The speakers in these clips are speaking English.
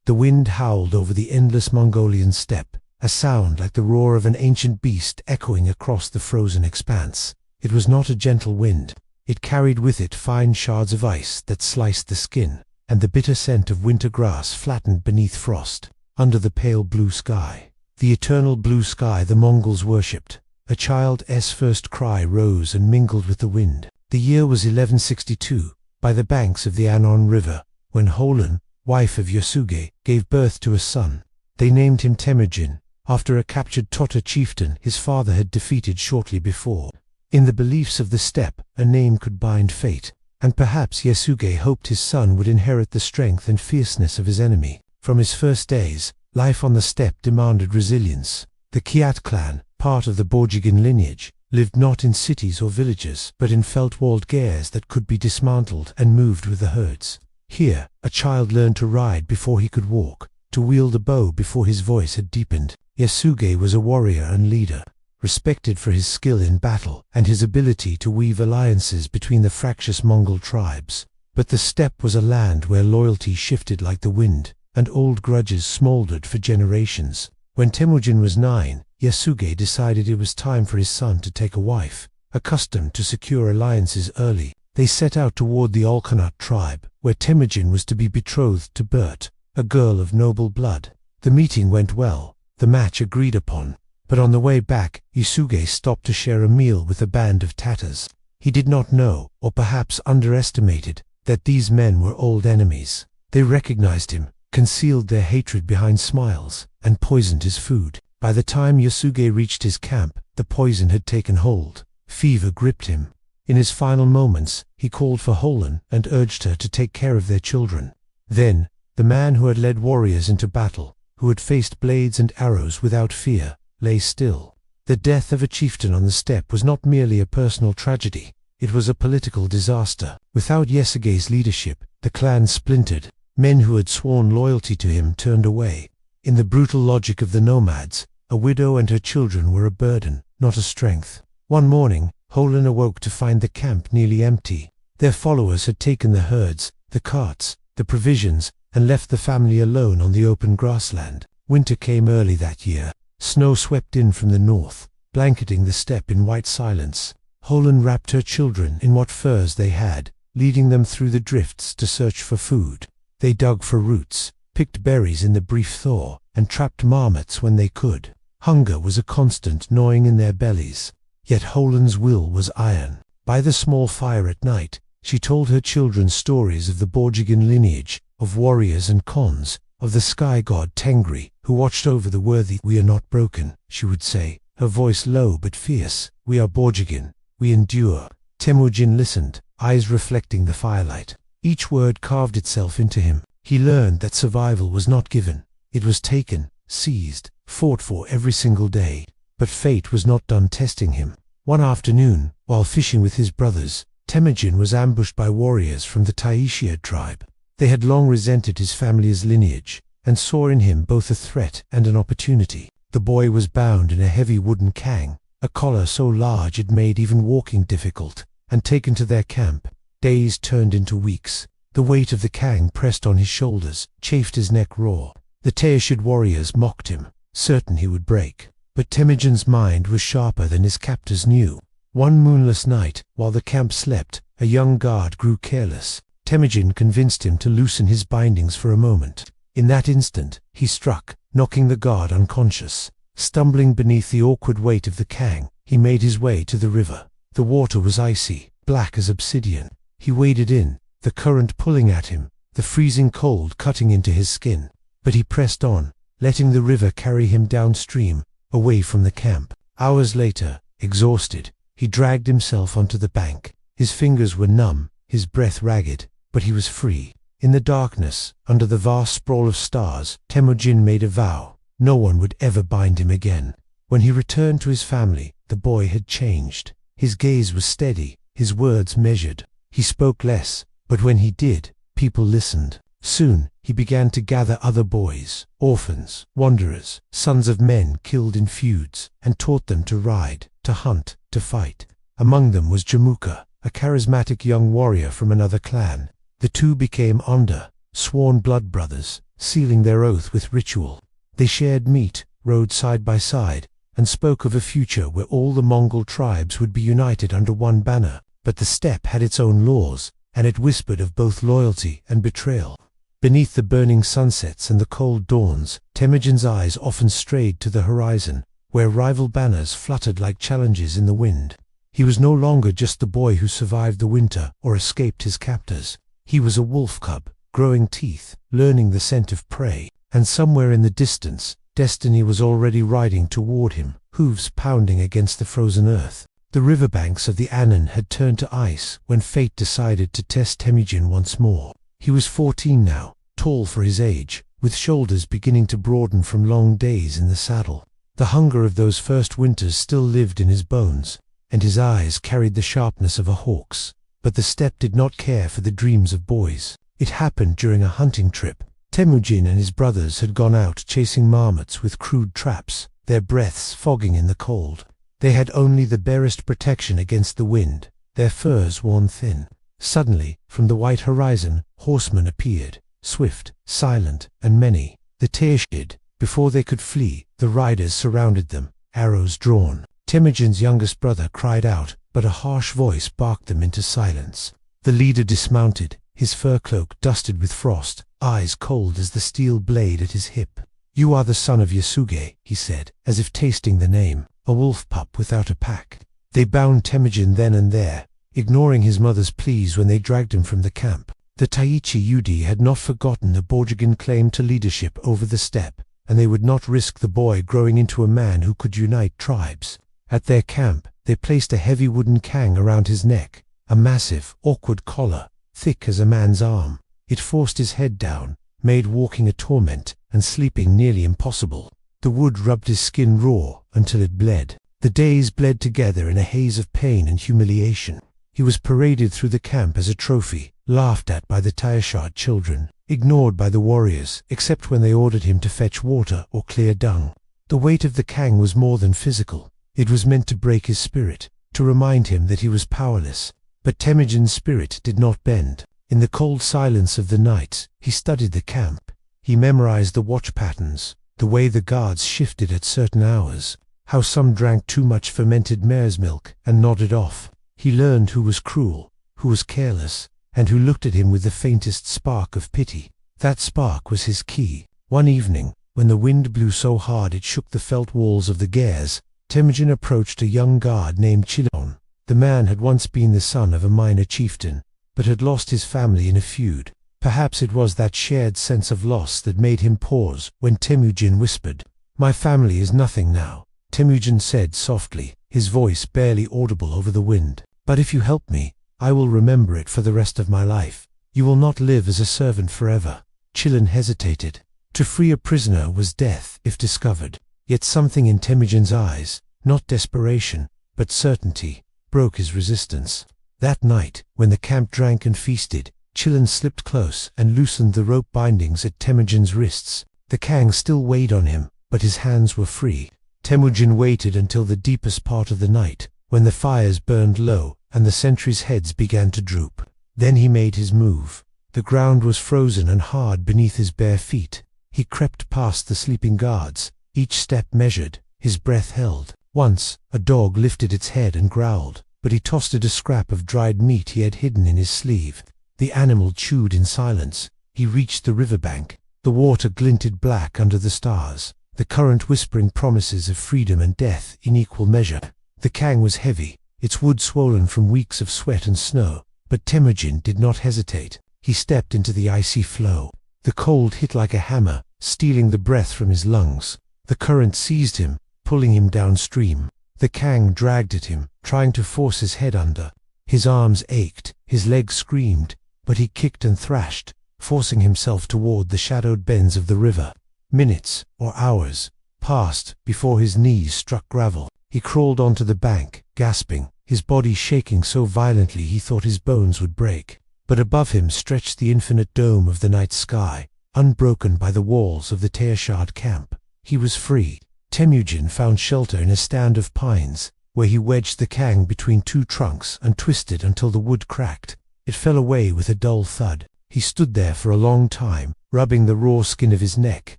The wind howled over the endless Mongolian steppe, a sound like the roar of an ancient beast echoing across the frozen expanse. It was not a gentle wind. It carried with it fine shards of ice that sliced the skin, and the bitter scent of winter grass flattened beneath frost. Under the pale blue sky, the eternal blue sky the Mongols worshipped, a child's first cry rose and mingled with the wind. The year was 1162, by the banks of the Anon River, when Holon, wife of Yasuge, gave birth to a son. They named him Temujin, after a captured Tota chieftain his father had defeated shortly before. In the beliefs of the steppe, a name could bind fate, and perhaps Yasuge hoped his son would inherit the strength and fierceness of his enemy. From his first days, life on the steppe demanded resilience. The Kiat clan, part of the Borjigin lineage, lived not in cities or villages, but in felt-walled gers that could be dismantled and moved with the herds. Here, a child learned to ride before he could walk, to wield a bow before his voice had deepened. Yasuge was a warrior and leader, respected for his skill in battle and his ability to weave alliances between the fractious Mongol tribes. But the steppe was a land where loyalty shifted like the wind, and old grudges smoldered for generations. When Temujin was 9, Yasuge decided it was time for his son to take a wife. Accustomed to secure alliances early, they set out toward the Olkanat tribe, where Temujin was to be betrothed to Bert, a girl of noble blood. The meeting went well, the match agreed upon, but on the way back, Yasuge stopped to share a meal with a band of Tatars. He did not know, or perhaps underestimated, that these men were old enemies. They recognized him, concealed their hatred behind smiles, and poisoned his food. By the time Yasuge reached his camp, the poison had taken hold. Fever gripped him. In his final moments, he called for Holon and urged her to take care of their children. Then, the man who had led warriors into battle, who had faced blades and arrows without fear, lay still. The death of a chieftain on the steppe was not merely a personal tragedy, it was a political disaster. Without Yasuge's leadership, the clan splintered. Men who had sworn loyalty to him turned away. In the brutal logic of the nomads, a widow and her children were a burden, not a strength. One morning, Holon awoke to find the camp nearly empty. Their followers had taken the herds, the carts, the provisions, and left the family alone on the open grassland. Winter came early that year. Snow swept in from the north, blanketing the steppe in white silence. Holon wrapped her children in what furs they had, leading them through the drifts to search for food. They dug for roots, picked berries in the brief thaw, and trapped marmots when they could. Hunger was a constant gnawing in their bellies. Yet Holon's will was iron. By the small fire at night, she told her children stories of the Borjigin lineage, of warriors and khans, of the sky god Tengri, who watched over the worthy. "We are not broken," she would say, her voice low but fierce. "We are Borjigin. We endure." Temujin listened, eyes reflecting the firelight. Each word carved itself into him. He learned that survival was not given. It was taken, seized, fought for every single day. But fate was not done testing him. One afternoon, while fishing with his brothers, Temujin was ambushed by warriors from the Taishiad tribe. They had long resented his family's lineage, and saw in him both a threat and an opportunity. The boy was bound in a heavy wooden kang, a collar so large it made even walking difficult, and taken to their camp. Days turned into weeks. The weight of the kang pressed on his shoulders, chafed his neck raw. The Taishiad warriors mocked him, certain he would break. But Temujin's mind was sharper than his captors knew. One moonless night, while the camp slept, a young guard grew careless. Temujin convinced him to loosen his bindings for a moment. In that instant, he struck, knocking the guard unconscious. Stumbling beneath the awkward weight of the kang, he made his way to the river. The water was icy, black as obsidian. He waded in, the current pulling at him, the freezing cold cutting into his skin. But he pressed on, letting the river carry him downstream, away from the camp. Hours later, exhausted, he dragged himself onto the bank. His fingers were numb, his breath ragged, but he was free. In the darkness, under the vast sprawl of stars, Temujin made a vow. No one would ever bind him again. When he returned to his family, the boy had changed. His gaze was steady, his words measured. He spoke less, but when he did, people listened. Soon, he began to gather other boys, orphans, wanderers, sons of men killed in feuds, and taught them to ride, to hunt, to fight. Among them was Jamuka, a charismatic young warrior from another clan. The two became Onda, sworn blood brothers, sealing their oath with ritual. They shared meat, rode side by side, and spoke of a future where all the Mongol tribes would be united under one banner. But the steppe had its own laws, and it whispered of both loyalty and betrayal. Beneath the burning sunsets and the cold dawns, Temujin's eyes often strayed to the horizon, where rival banners fluttered like challenges in the wind. He was no longer just the boy who survived the winter or escaped his captors. He was a wolf cub, growing teeth, learning the scent of prey, and somewhere in the distance, destiny was already riding toward him, hooves pounding against the frozen earth. The riverbanks of the Annen had turned to ice when fate decided to test Temujin once more. He was 14 now, tall for his age, with shoulders beginning to broaden from long days in the saddle. The hunger of those first winters still lived in his bones, and his eyes carried the sharpness of a hawk's. But the steppe did not care for the dreams of boys. It happened during a hunting trip. Temujin and his brothers had gone out chasing marmots with crude traps, their breaths fogging in the cold. They had only the barest protection against the wind, their furs worn thin. Suddenly, from the white horizon, horsemen appeared, swift, silent, and many. The Teishid. Before they could flee, the riders surrounded them, arrows drawn. Temujin's youngest brother cried out, but a harsh voice barked them into silence. The leader dismounted, his fur cloak dusted with frost, eyes cold as the steel blade at his hip. "You are the son of Yasuge," he said, as if tasting the name, a wolf pup without a pack. They bound Temujin then and there, ignoring his mother's pleas when they dragged him from the camp. The Taichi Yudi had not forgotten the Borjigin claim to leadership over the steppe, and they would not risk the boy growing into a man who could unite tribes. At their camp, they placed a heavy wooden kang around his neck, a massive, awkward collar, thick as a man's arm. It forced his head down, made walking a torment, and sleeping nearly impossible. The wood rubbed his skin raw until it bled. The days bled together in a haze of pain and humiliation. He was paraded through the camp as a trophy, laughed at by the Taishad children, ignored by the warriors, except when they ordered him to fetch water or clear dung. The weight of the kang was more than physical. It was meant to break his spirit, to remind him that he was powerless. But Temujin's spirit did not bend. In the cold silence of the night, he studied the camp. He memorized the watch patterns, the way the guards shifted at certain hours, how some drank too much fermented mare's milk and nodded off. He learned who was cruel, who was careless, and who looked at him with the faintest spark of pity. That spark was his key. One evening, when the wind blew so hard it shook the felt walls of the gers, Temujin approached a young guard named Chilon. The man had once been the son of a minor chieftain, but had lost his family in a feud. Perhaps it was that shared sense of loss that made him pause when Temujin whispered. "My family is nothing now," Temujin said softly, his voice barely audible over the wind. "But if you help me, I will remember it for the rest of my life. You will not live as a servant forever." Chilon hesitated. To free a prisoner was death if discovered. Yet something in Temujin's eyes, not desperation, but certainty, broke his resistance. That night, when the camp drank and feasted, Chilon slipped close and loosened the rope bindings at Temujin's wrists. The kang still weighed on him, but his hands were free. Temujin waited until the deepest part of the night, when the fires burned low and the sentries' heads began to droop. Then he made his move. The ground was frozen and hard beneath his bare feet. He crept past the sleeping guards, each step measured, his breath held. Once, a dog lifted its head and growled, but he tossed it a scrap of dried meat he had hidden in his sleeve. The animal chewed in silence. He reached the riverbank. The water glinted black under the stars, the current whispering promises of freedom and death in equal measure. The kang was heavy, its wood swollen from weeks of sweat and snow, but Temujin did not hesitate. He stepped into the icy flow. The cold hit like a hammer, stealing the breath from his lungs. The current seized him, pulling him downstream. The kang dragged at him, trying to force his head under. His arms ached, his legs screamed, but he kicked and thrashed, forcing himself toward the shadowed bends of the river. Minutes, or hours, passed before his knees struck gravel. He crawled onto the bank, gasping, his body shaking so violently he thought his bones would break. But above him stretched the infinite dome of the night sky, unbroken by the walls of the Teishad camp. He was free. Temujin found shelter in a stand of pines, where he wedged the kang between two trunks and twisted until the wood cracked. It fell away with a dull thud. He stood there for a long time, rubbing the raw skin of his neck,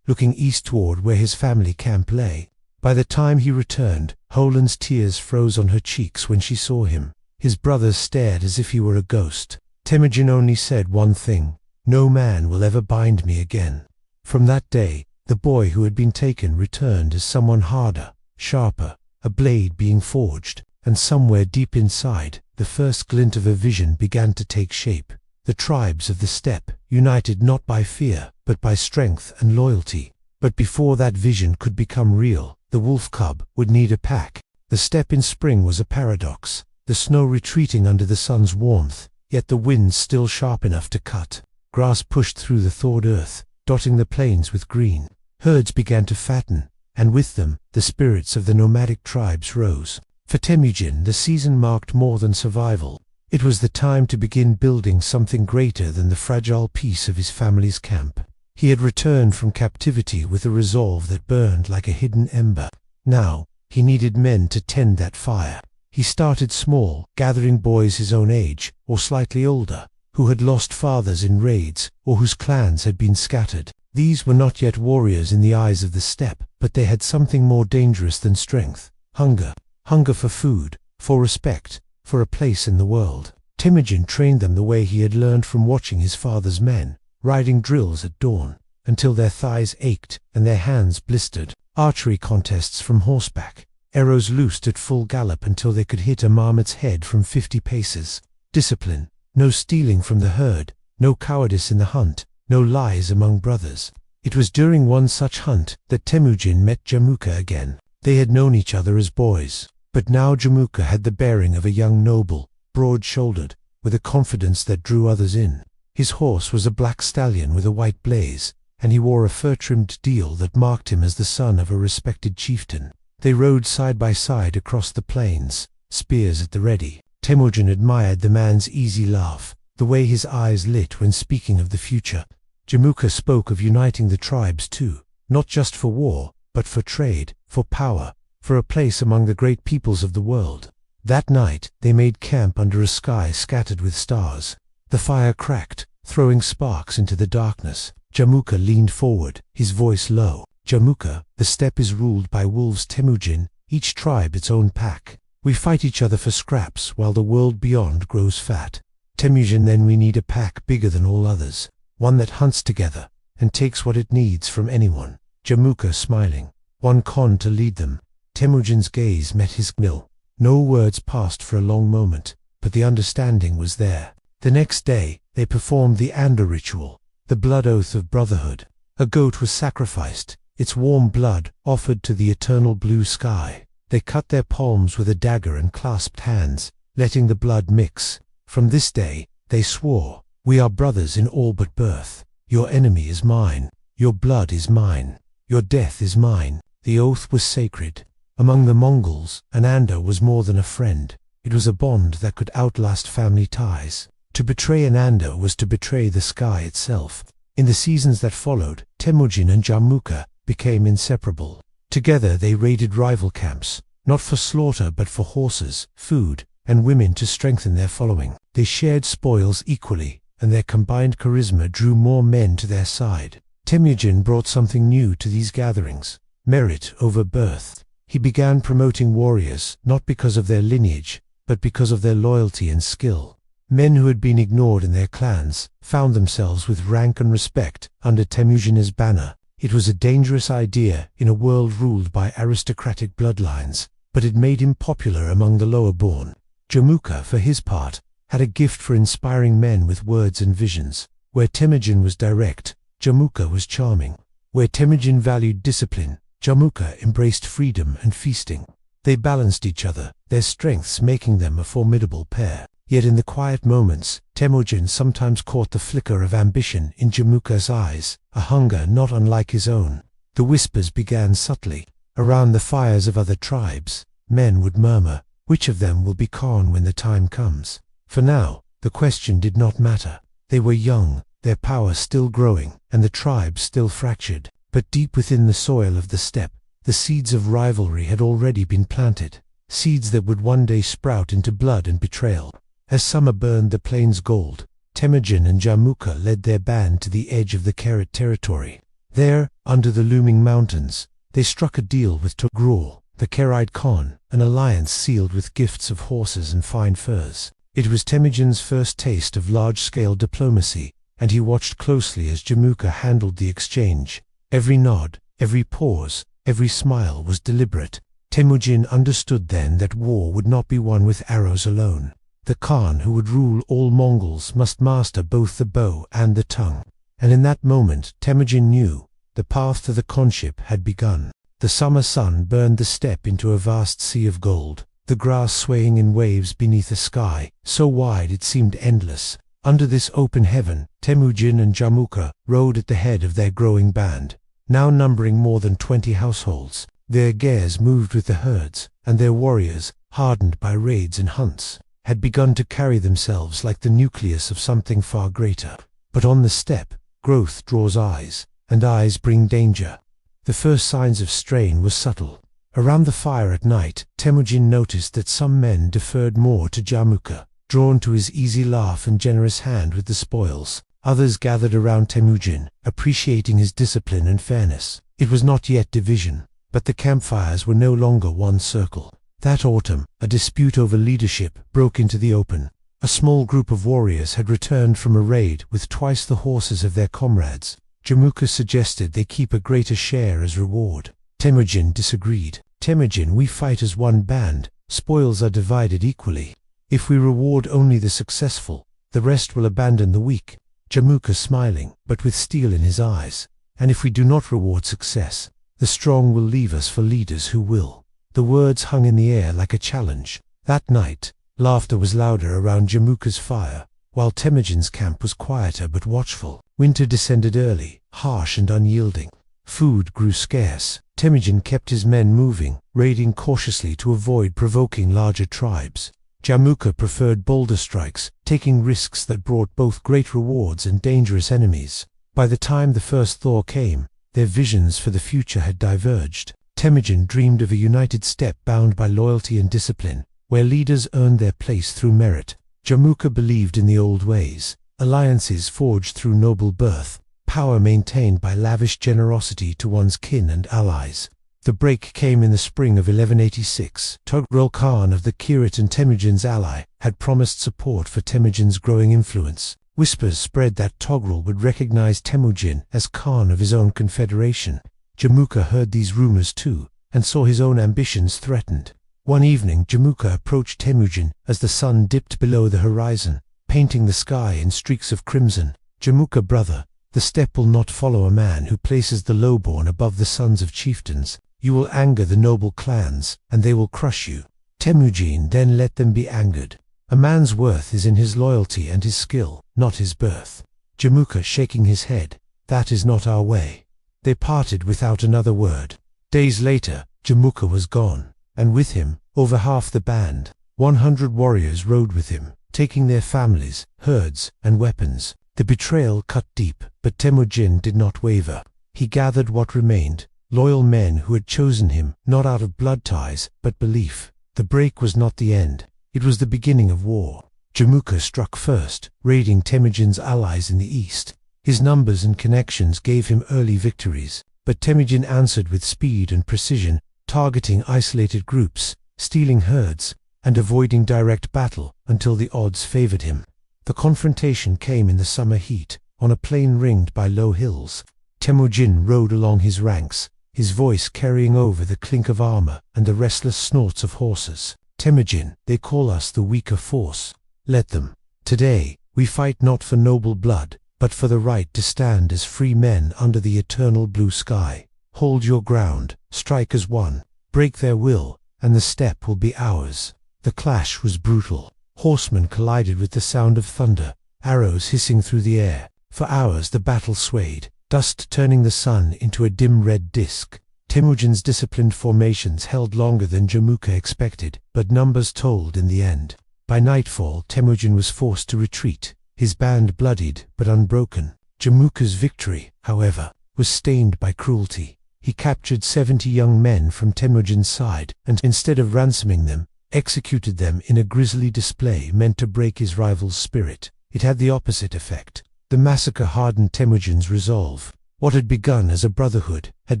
looking east toward where his family camp lay. By the time he returned, Holand's tears froze on her cheeks when she saw him. His brothers stared as if he were a ghost. Temujin only said one thing: "No man will ever bind me again." From that day, the boy who had been taken returned as someone harder, sharper, a blade being forged, and somewhere deep inside, the first glint of a vision began to take shape. The tribes of the steppe, united not by fear, but by strength and loyalty. But before that vision could become real, the wolf cub would need a pack. The steppe in spring was a paradox, the snow retreating under the sun's warmth, yet the winds still sharp enough to cut. Grass pushed through the thawed earth, dotting the plains with green. Herds began to fatten, and with them, the spirits of the nomadic tribes rose. For Temujin, the season marked more than survival. It was the time to begin building something greater than the fragile peace of his family's camp. He had returned from captivity with a resolve that burned like a hidden ember. Now, he needed men to tend that fire. He started small, gathering boys his own age, or slightly older, who had lost fathers in raids, or whose clans had been scattered. These were not yet warriors in the eyes of the steppe, but they had something more dangerous than strength: hunger. Hunger for food, for respect, for a place in the world. Temujin trained them the way he had learned from watching his father's men, riding drills at dawn, until their thighs ached and their hands blistered. Archery contests from horseback, arrows loosed at full gallop until they could hit a marmot's head from 50 paces. Discipline, no stealing from the herd, no cowardice in the hunt, no lies among brothers. It was during one such hunt that Temujin met Jamuka again. They had known each other as boys, but now Jamuka had the bearing of a young noble, broad-shouldered, with a confidence that drew others in. His horse was a black stallion with a white blaze, and he wore a fur-trimmed deal that marked him as the son of a respected chieftain. They rode side by side across the plains, spears at the ready. Temujin admired the man's easy laugh, the way his eyes lit when speaking of the future. Jamuka spoke of uniting the tribes too, not just for war, but for trade, for power, for a place among the great peoples of the world. That night, they made camp under a sky scattered with stars. The fire cracked, throwing sparks into the darkness. Jamuka leaned forward, his voice low. "Jamuka, the steppe is ruled by wolves. Temujin, each tribe its own pack. We fight each other for scraps while the world beyond grows fat. Temujin, then we need a pack bigger than all others, one that hunts together, and takes what it needs from anyone." Jamuka smiling. One Khan to lead them. Temujin's gaze met his gnil. No words passed for a long moment, but the understanding was there. The next day, they performed the Anda ritual, the blood oath of brotherhood. A goat was sacrificed, its warm blood offered to the eternal blue sky. They cut their palms with a dagger and clasped hands, letting the blood mix. From this day, they swore, "We are brothers in all but birth. Your enemy is mine. Your blood is mine. Your death is mine." The oath was sacred. Among the Mongols, an Anda was more than a friend. It was a bond that could outlast family ties. To betray an Anda was to betray the sky itself. In the seasons that followed, Temujin and Jamuka became inseparable. Together they raided rival camps, not for slaughter but for horses, food, and women to strengthen their following. They shared spoils equally, and their combined charisma drew more men to their side. Temujin brought something new to these gatherings: merit over birth. He began promoting warriors, not because of their lineage, but because of their loyalty and skill. Men who had been ignored in their clans found themselves with rank and respect under Temujin's banner. It was a dangerous idea in a world ruled by aristocratic bloodlines, but it made him popular among the lower-born. Jamuka, for his part, had a gift for inspiring men with words and visions. Where Temujin was direct, Jamuka was charming. Where Temujin valued discipline, Jamuka embraced freedom and feasting. They balanced each other, their strengths making them a formidable pair. Yet in the quiet moments, Temujin sometimes caught the flicker of ambition in Jamuka's eyes, a hunger not unlike his own. The whispers began subtly. Around the fires of other tribes, men would murmur, "Which of them will be Khan when the time comes?" For now, the question did not matter. They were young, their power still growing, and the tribe still fractured. But deep within the soil of the steppe, the seeds of rivalry had already been planted, seeds that would one day sprout into blood and betrayal. As summer burned the plains gold, Temujin and Jamukha led their band to the edge of the Kerit territory. There, under the looming mountains, they struck a deal with Conqueror, the Kerit Khan, an alliance sealed with gifts of horses and fine furs. It was Temujin's first taste of large-scale diplomacy, and he watched closely as Jamukha handled the exchange. Every nod, every pause, every smile was deliberate. Temujin understood then that war would not be won with arrows alone. The Khan who would rule all Mongols must master both the bow and the tongue. And in that moment, Temujin knew the path to the Khanship had begun. The summer sun burned the steppe into a vast sea of gold, the grass swaying in waves beneath a sky so wide it seemed endless. Under this open heaven, Temujin and Jamukha rode at the head of their growing band, now numbering more than 20 households. Their gears moved with the herds, and their warriors, hardened by raids and hunts, had begun to carry themselves like the nucleus of something far greater. But on the steppe, growth draws eyes, and eyes bring danger. The first signs of strain were subtle. Around the fire at night, Temujin noticed that some men deferred more to Jamukha, drawn to his easy laugh and generous hand with the spoils. Others gathered around Temujin, appreciating his discipline and fairness. It was not yet division, but the campfires were no longer one circle. That autumn, a dispute over leadership broke into the open. A small group of warriors had returned from a raid with twice the horses of their comrades. Jamukha suggested they keep a greater share as reward. Temujin disagreed. "Temujin, we fight as one band. Spoils are divided equally. If we reward only the successful, the rest will abandon the weak." Jamukha smiling, but with steel in his eyes. "And if we do not reward success, the strong will leave us for leaders who will." The words hung in the air like a challenge. That night, laughter was louder around Jamukha's fire, while Temujin's camp was quieter but watchful. Winter descended early, harsh and unyielding. Food grew scarce. Temujin kept his men moving, raiding cautiously to avoid provoking larger tribes. Jamukha preferred bolder strikes, taking risks that brought both great rewards and dangerous enemies. By the time the first thaw came, their visions for the future had diverged. Temujin dreamed of a united steppe bound by loyalty and discipline, where leaders earned their place through merit. Jamukha believed in the old ways, alliances forged through noble birth, power maintained by lavish generosity to one's kin and allies. The break came in the spring of 1186. Conqueror Khan of the Kerit and Temujin's ally had promised support for Temujin's growing influence. Whispers spread that Conqueror would recognize Temujin as Khan of his own confederation. Jamukha heard these rumors too, and saw his own ambitions threatened. One evening Jamukha approached Temujin as the sun dipped below the horizon, painting the sky in streaks of crimson. "Jamukha, brother, the steppe will not follow a man who places the lowborn above the sons of chieftains. You will anger the noble clans, and they will crush you." Temujin, "Then let them be angered. A man's worth is in his loyalty and his skill, not his birth." Jamukha shaking his head, "That is not our way." They parted without another word. Days later, Jamukha was gone, and with him, over half the band. 100 warriors rode with him, taking their families, herds, and weapons. The betrayal cut deep, but Temujin did not waver. He gathered what remained, loyal men who had chosen him, not out of blood ties, but belief. The break was not the end. It was the beginning of war. Jamukha struck first, raiding Temujin's allies in the east. His numbers and connections gave him early victories, but Temujin answered with speed and precision, targeting isolated groups, stealing herds, and avoiding direct battle until the odds favored him. The confrontation came in the summer heat, on a plain ringed by low hills. Temujin rode along his ranks, his voice carrying over the clink of armor and the restless snorts of horses. "Temujin, they call us the weaker force. Let them. Today, we fight not for noble blood, but for the right to stand as free men under the eternal blue sky. Hold your ground, strike as one, break their will, and the steppe will be ours." The clash was brutal. Horsemen collided with the sound of thunder, arrows hissing through the air. For hours the battle swayed, dust turning the sun into a dim red disk. Temujin's disciplined formations held longer than Jamukha expected, but numbers told in the end. By nightfall, Temujin was forced to retreat, his band bloodied but unbroken. Jamukha's victory, however, was stained by cruelty. He captured 70 young men from Temujin's side, and instead of ransoming them, executed them in a grisly display meant to break his rival's spirit. It had the opposite effect. The massacre hardened Temujin's resolve. What had begun as a brotherhood had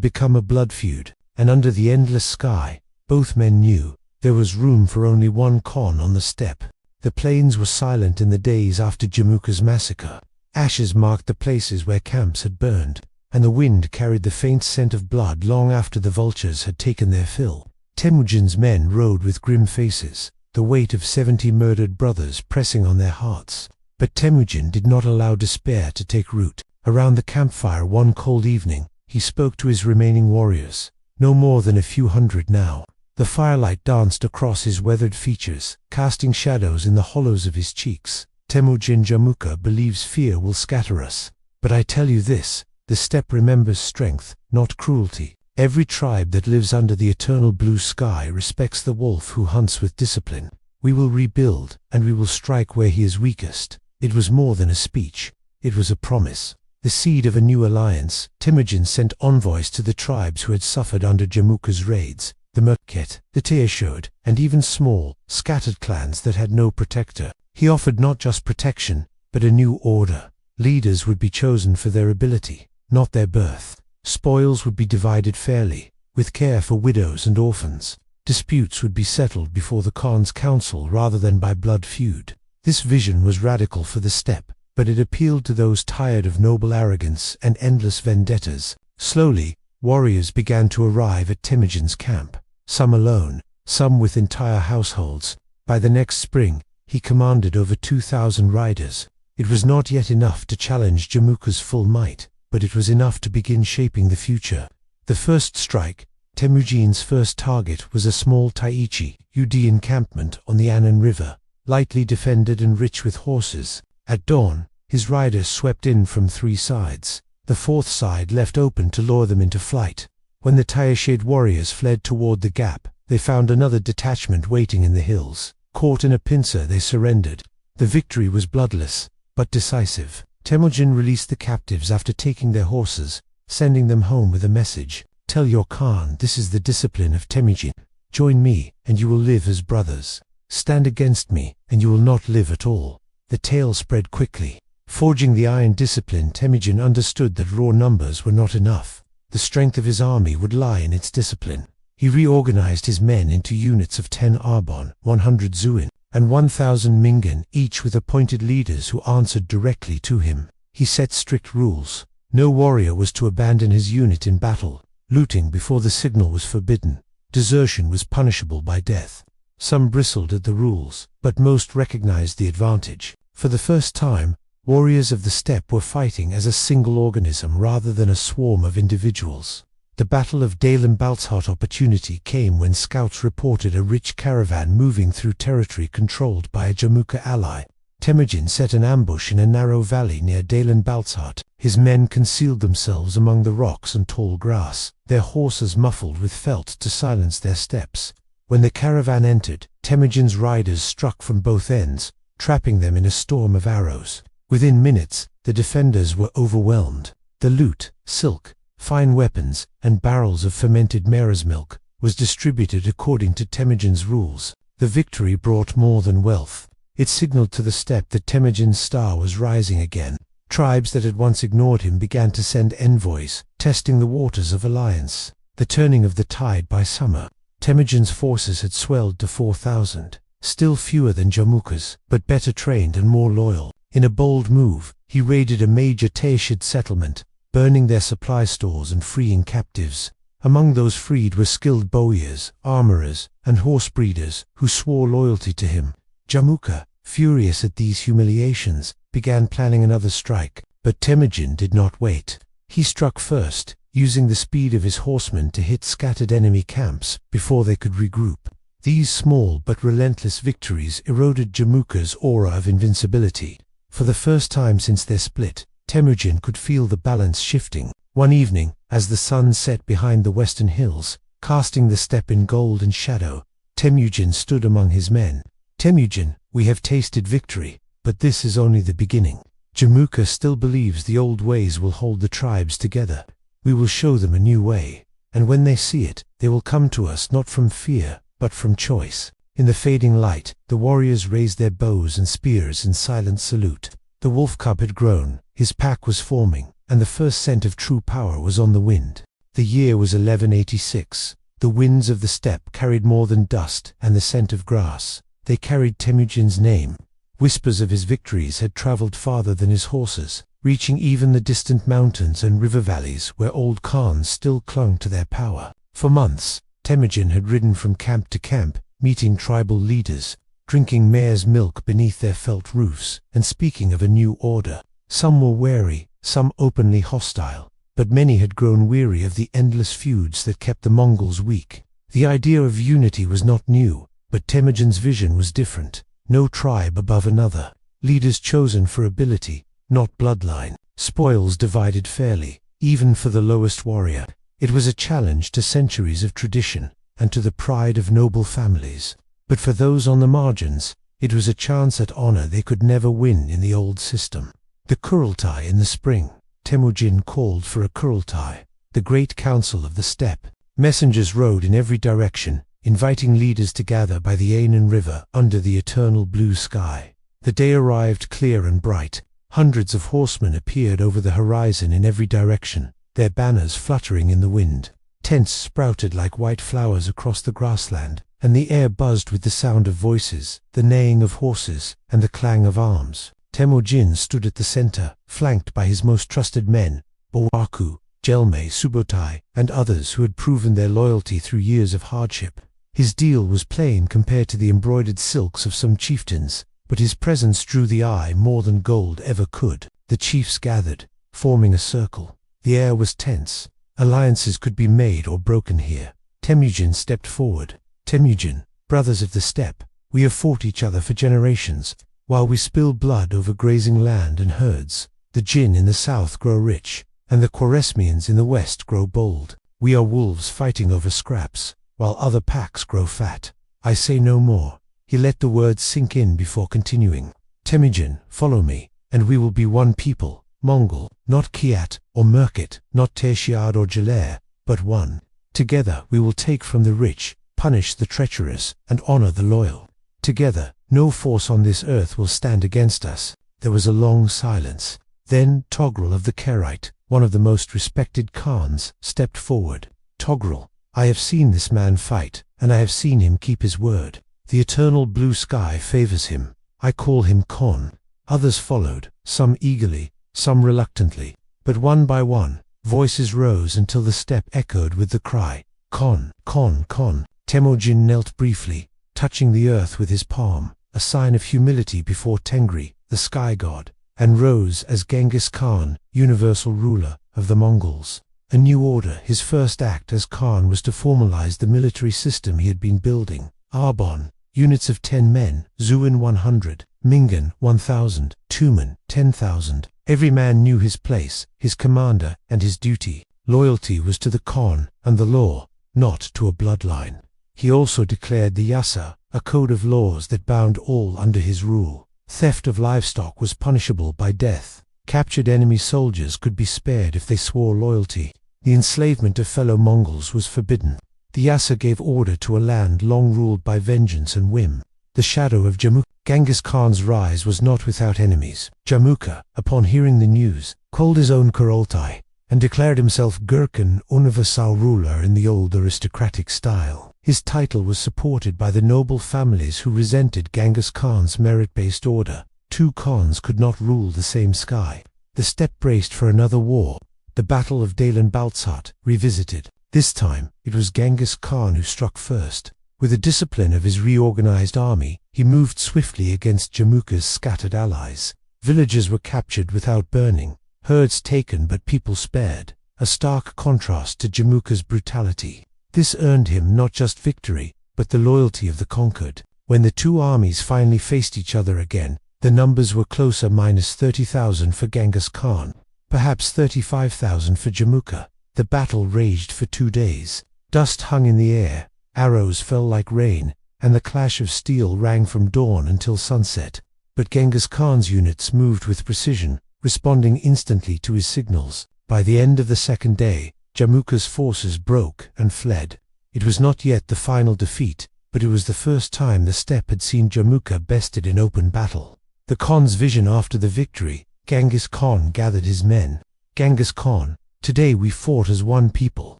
become a blood feud, and under the endless sky, both men knew there was room for only one Khan on the steppe. The plains were silent in the days after Jamuka's massacre. Ashes marked the places where camps had burned, and the wind carried the faint scent of blood long after the vultures had taken their fill. Temujin's men rode with grim faces, the weight of 70 murdered brothers pressing on their hearts. But Temujin did not allow despair to take root. Around the campfire one cold evening, he spoke to his remaining warriors, no more than a few hundred now. The firelight danced across his weathered features, casting shadows in the hollows of his cheeks. Temujin Jamuka believes fear will scatter us. But I tell you this, the steppe remembers strength, not cruelty. Every tribe that lives under the eternal blue sky respects the wolf who hunts with discipline. We will rebuild, and we will strike where he is weakest. It was more than a speech. It was a promise. The seed of a new alliance. Temujin sent envoys to the tribes who had suffered under Jamuka's raids, the Merket, the Teeshode, and even small, scattered clans that had no protector. He offered not just protection, but a new order. Leaders would be chosen for their ability, not their birth. Spoils would be divided fairly, with care for widows and orphans. Disputes would be settled before the Khan's council rather than by blood feud. This vision was radical for the steppe, but it appealed to those tired of noble arrogance and endless vendettas. Slowly, warriors began to arrive at Temujin's camp, some alone, some with entire households. By the next spring, he commanded over 2,000 riders. It was not yet enough to challenge Jamuka's full might, but it was enough to begin shaping the future. The first strike, Temujin's first target, was a small Taichi Ud encampment on the Annan River, lightly defended and rich with horses. At dawn, his riders swept in from 3 sides, the fourth side left open to lure them into flight. When the Teeshode warriors fled toward the gap, they found another detachment waiting in the hills. Caught in a pincer, they surrendered. The victory was bloodless, but decisive. Temujin released the captives after taking their horses, sending them home with a message. Tell your Khan this is the discipline of Temujin. Join me, and you will live as brothers. Stand against me, and you will not live at all. The tale spread quickly. Forging the iron discipline, Temujin understood that raw numbers were not enough. The strength of his army would lie in its discipline. He reorganized his men into units of 10 Arbon, 100 Zuin, and 1,000 Mingan, each with appointed leaders who answered directly to him. He set strict rules. No warrior was to abandon his unit in battle. Looting before the signal was forbidden. Desertion was punishable by death. Some bristled at the rules, but most recognized the advantage. For the first time, warriors of the steppe were fighting as a single organism rather than a swarm of individuals. The Battle of Dalen-Baltzhot opportunity came when scouts reported a rich caravan moving through territory controlled by a Jamuka ally. Temujin set an ambush in a narrow valley near Dalen-Baltzhot. His men concealed themselves among the rocks and tall grass, their horses muffled with felt to silence their steps. When the caravan entered, Temujin's riders struck from both ends, trapping them in a storm of arrows. Within minutes, the defenders were overwhelmed. The loot, silk, fine weapons, and barrels of fermented mare's milk was distributed according to Temujin's rules. The victory brought more than wealth. It signaled to the steppe that Temujin's star was rising again. Tribes that had once ignored him began to send envoys, testing the waters of alliance. The turning of the tide by summer. Temujin's forces had swelled to 4,000, still fewer than Jamuka's, but better trained and more loyal. In a bold move, he raided a major Teeshode settlement, burning their supply stores and freeing captives. Among those freed were skilled bowyers, armorers, and horse breeders who swore loyalty to him. Jamuka, furious at these humiliations, began planning another strike, but Temujin did not wait. He struck first, using the speed of his horsemen to hit scattered enemy camps before they could regroup. These small but relentless victories eroded Jamuka's aura of invincibility. For the first time since their split, Temujin could feel the balance shifting. One evening, as the sun set behind the western hills, casting the steppe in gold and shadow, Temujin stood among his men. Temujin, we have tasted victory, but this is only the beginning. Jamuka still believes the old ways will hold the tribes together. We will show them a new way, and when they see it, they will come to us not from fear, but from choice. In the fading light, the warriors raised their bows and spears in silent salute. The wolf cub had grown, his pack was forming, and the first scent of true power was on the wind. The year was 1186. The winds of the steppe carried more than dust and the scent of grass. They carried Temujin's name. Whispers of his victories had traveled farther than his horses, reaching even the distant mountains and river valleys where old Khans still clung to their power. For months, Temujin had ridden from camp to camp, meeting tribal leaders, drinking mare's milk beneath their felt roofs, and speaking of a new order. Some were wary, some openly hostile, but many had grown weary of the endless feuds that kept the Mongols weak. The idea of unity was not new, but Temujin's vision was different. No tribe above another. Leaders chosen for ability, not bloodline. Spoils divided fairly, even for the lowest warrior. It was a challenge to centuries of tradition, and to the pride of noble families. But for those on the margins, it was a chance at honor they could never win in the old system. The Kurultai in the spring. Temujin called for a Kurultai, the great council of the steppe. Messengers rode in every direction, inviting leaders to gather by the Aenon River under the eternal blue sky. The day arrived clear and bright. Hundreds of horsemen appeared over the horizon in every direction, their banners fluttering in the wind. Tents sprouted like white flowers across the grassland, and the air buzzed with the sound of voices, the neighing of horses, and the clang of arms. Temujin stood at the center, flanked by his most trusted men, Bowaku, Jelme, Subotai, and others who had proven their loyalty through years of hardship. His deal was plain compared to the embroidered silks of some chieftains, but his presence drew the eye more than gold ever could. The chiefs gathered, forming a circle. The air was tense. Alliances could be made or broken here. Temujin stepped forward. Temujin, brothers of the steppe, we have fought each other for generations. While we spill blood over grazing land and herds, the Jin in the south grow rich, and the Khwarezmians in the west grow bold. We are wolves fighting over scraps, while other packs grow fat. I say no more. He let the words sink in before continuing. Temujin, follow me, and we will be one people, Mongol, not Kiat or Merkit, not Teshiad or Jaler, but one. Together we will take from the rich, punish the treacherous, and honor the loyal. Together, no force on this earth will stand against us. There was a long silence. Then Togrul of the Kerite, one of the most respected Khans, stepped forward. Togrul, I have seen this man fight, and I have seen him keep his word. The eternal blue sky favors him. I call him Khan. Others followed, some eagerly, some reluctantly. But one by one, voices rose until the steppe echoed with the cry, Khan, Khan, Khan. Temujin knelt briefly, touching the earth with his palm, a sign of humility before Tengri, the sky god, and rose as Genghis Khan, universal ruler of the Mongols. A new order. His first act as Khan was to formalize the military system he had been building. Arbon, units of 10 men, Zuin 100, Mingan 1,000, Tumen 10,000. Every man knew his place, his commander, and his duty. Loyalty was to the Khan and the law, not to a bloodline. He also declared the Yasa, a code of laws that bound all under his rule. Theft of livestock was punishable by death. Captured enemy soldiers could be spared if they swore loyalty. The enslavement of fellow Mongols was forbidden. The Yasa gave order to a land long ruled by vengeance and whim. The shadow of Jamukha. Genghis Khan's rise was not without enemies. Jamukha, upon hearing the news, called his own Kurultai, and declared himself Gurkhan universal ruler in the old aristocratic style. His title was supported by the noble families who resented Genghis Khan's merit-based order. Two Khans could not rule the same sky. The steppe braced for another war. The Battle of Dalen Baltsat, revisited. This time, it was Genghis Khan who struck first. With the discipline of his reorganized army, he moved swiftly against Jamukha's scattered allies. Villages were captured without burning, herds taken but people spared, a stark contrast to Jamukha's brutality. This earned him not just victory, but the loyalty of the conquered. When the two armies finally faced each other again, the numbers were closer, minus 30,000 for Genghis Khan, perhaps 35,000 for Jamukha. The battle raged for 2 days. Dust hung in the air, arrows fell like rain, and the clash of steel rang from dawn until sunset. But Genghis Khan's units moved with precision, responding instantly to his signals. By the end of the second day, Jamukha's forces broke and fled. It was not yet the final defeat, but it was the first time the steppe had seen Jamukha bested in open battle. The Khan's vision after the victory. Genghis Khan gathered his men. Genghis Khan, today we fought as one people.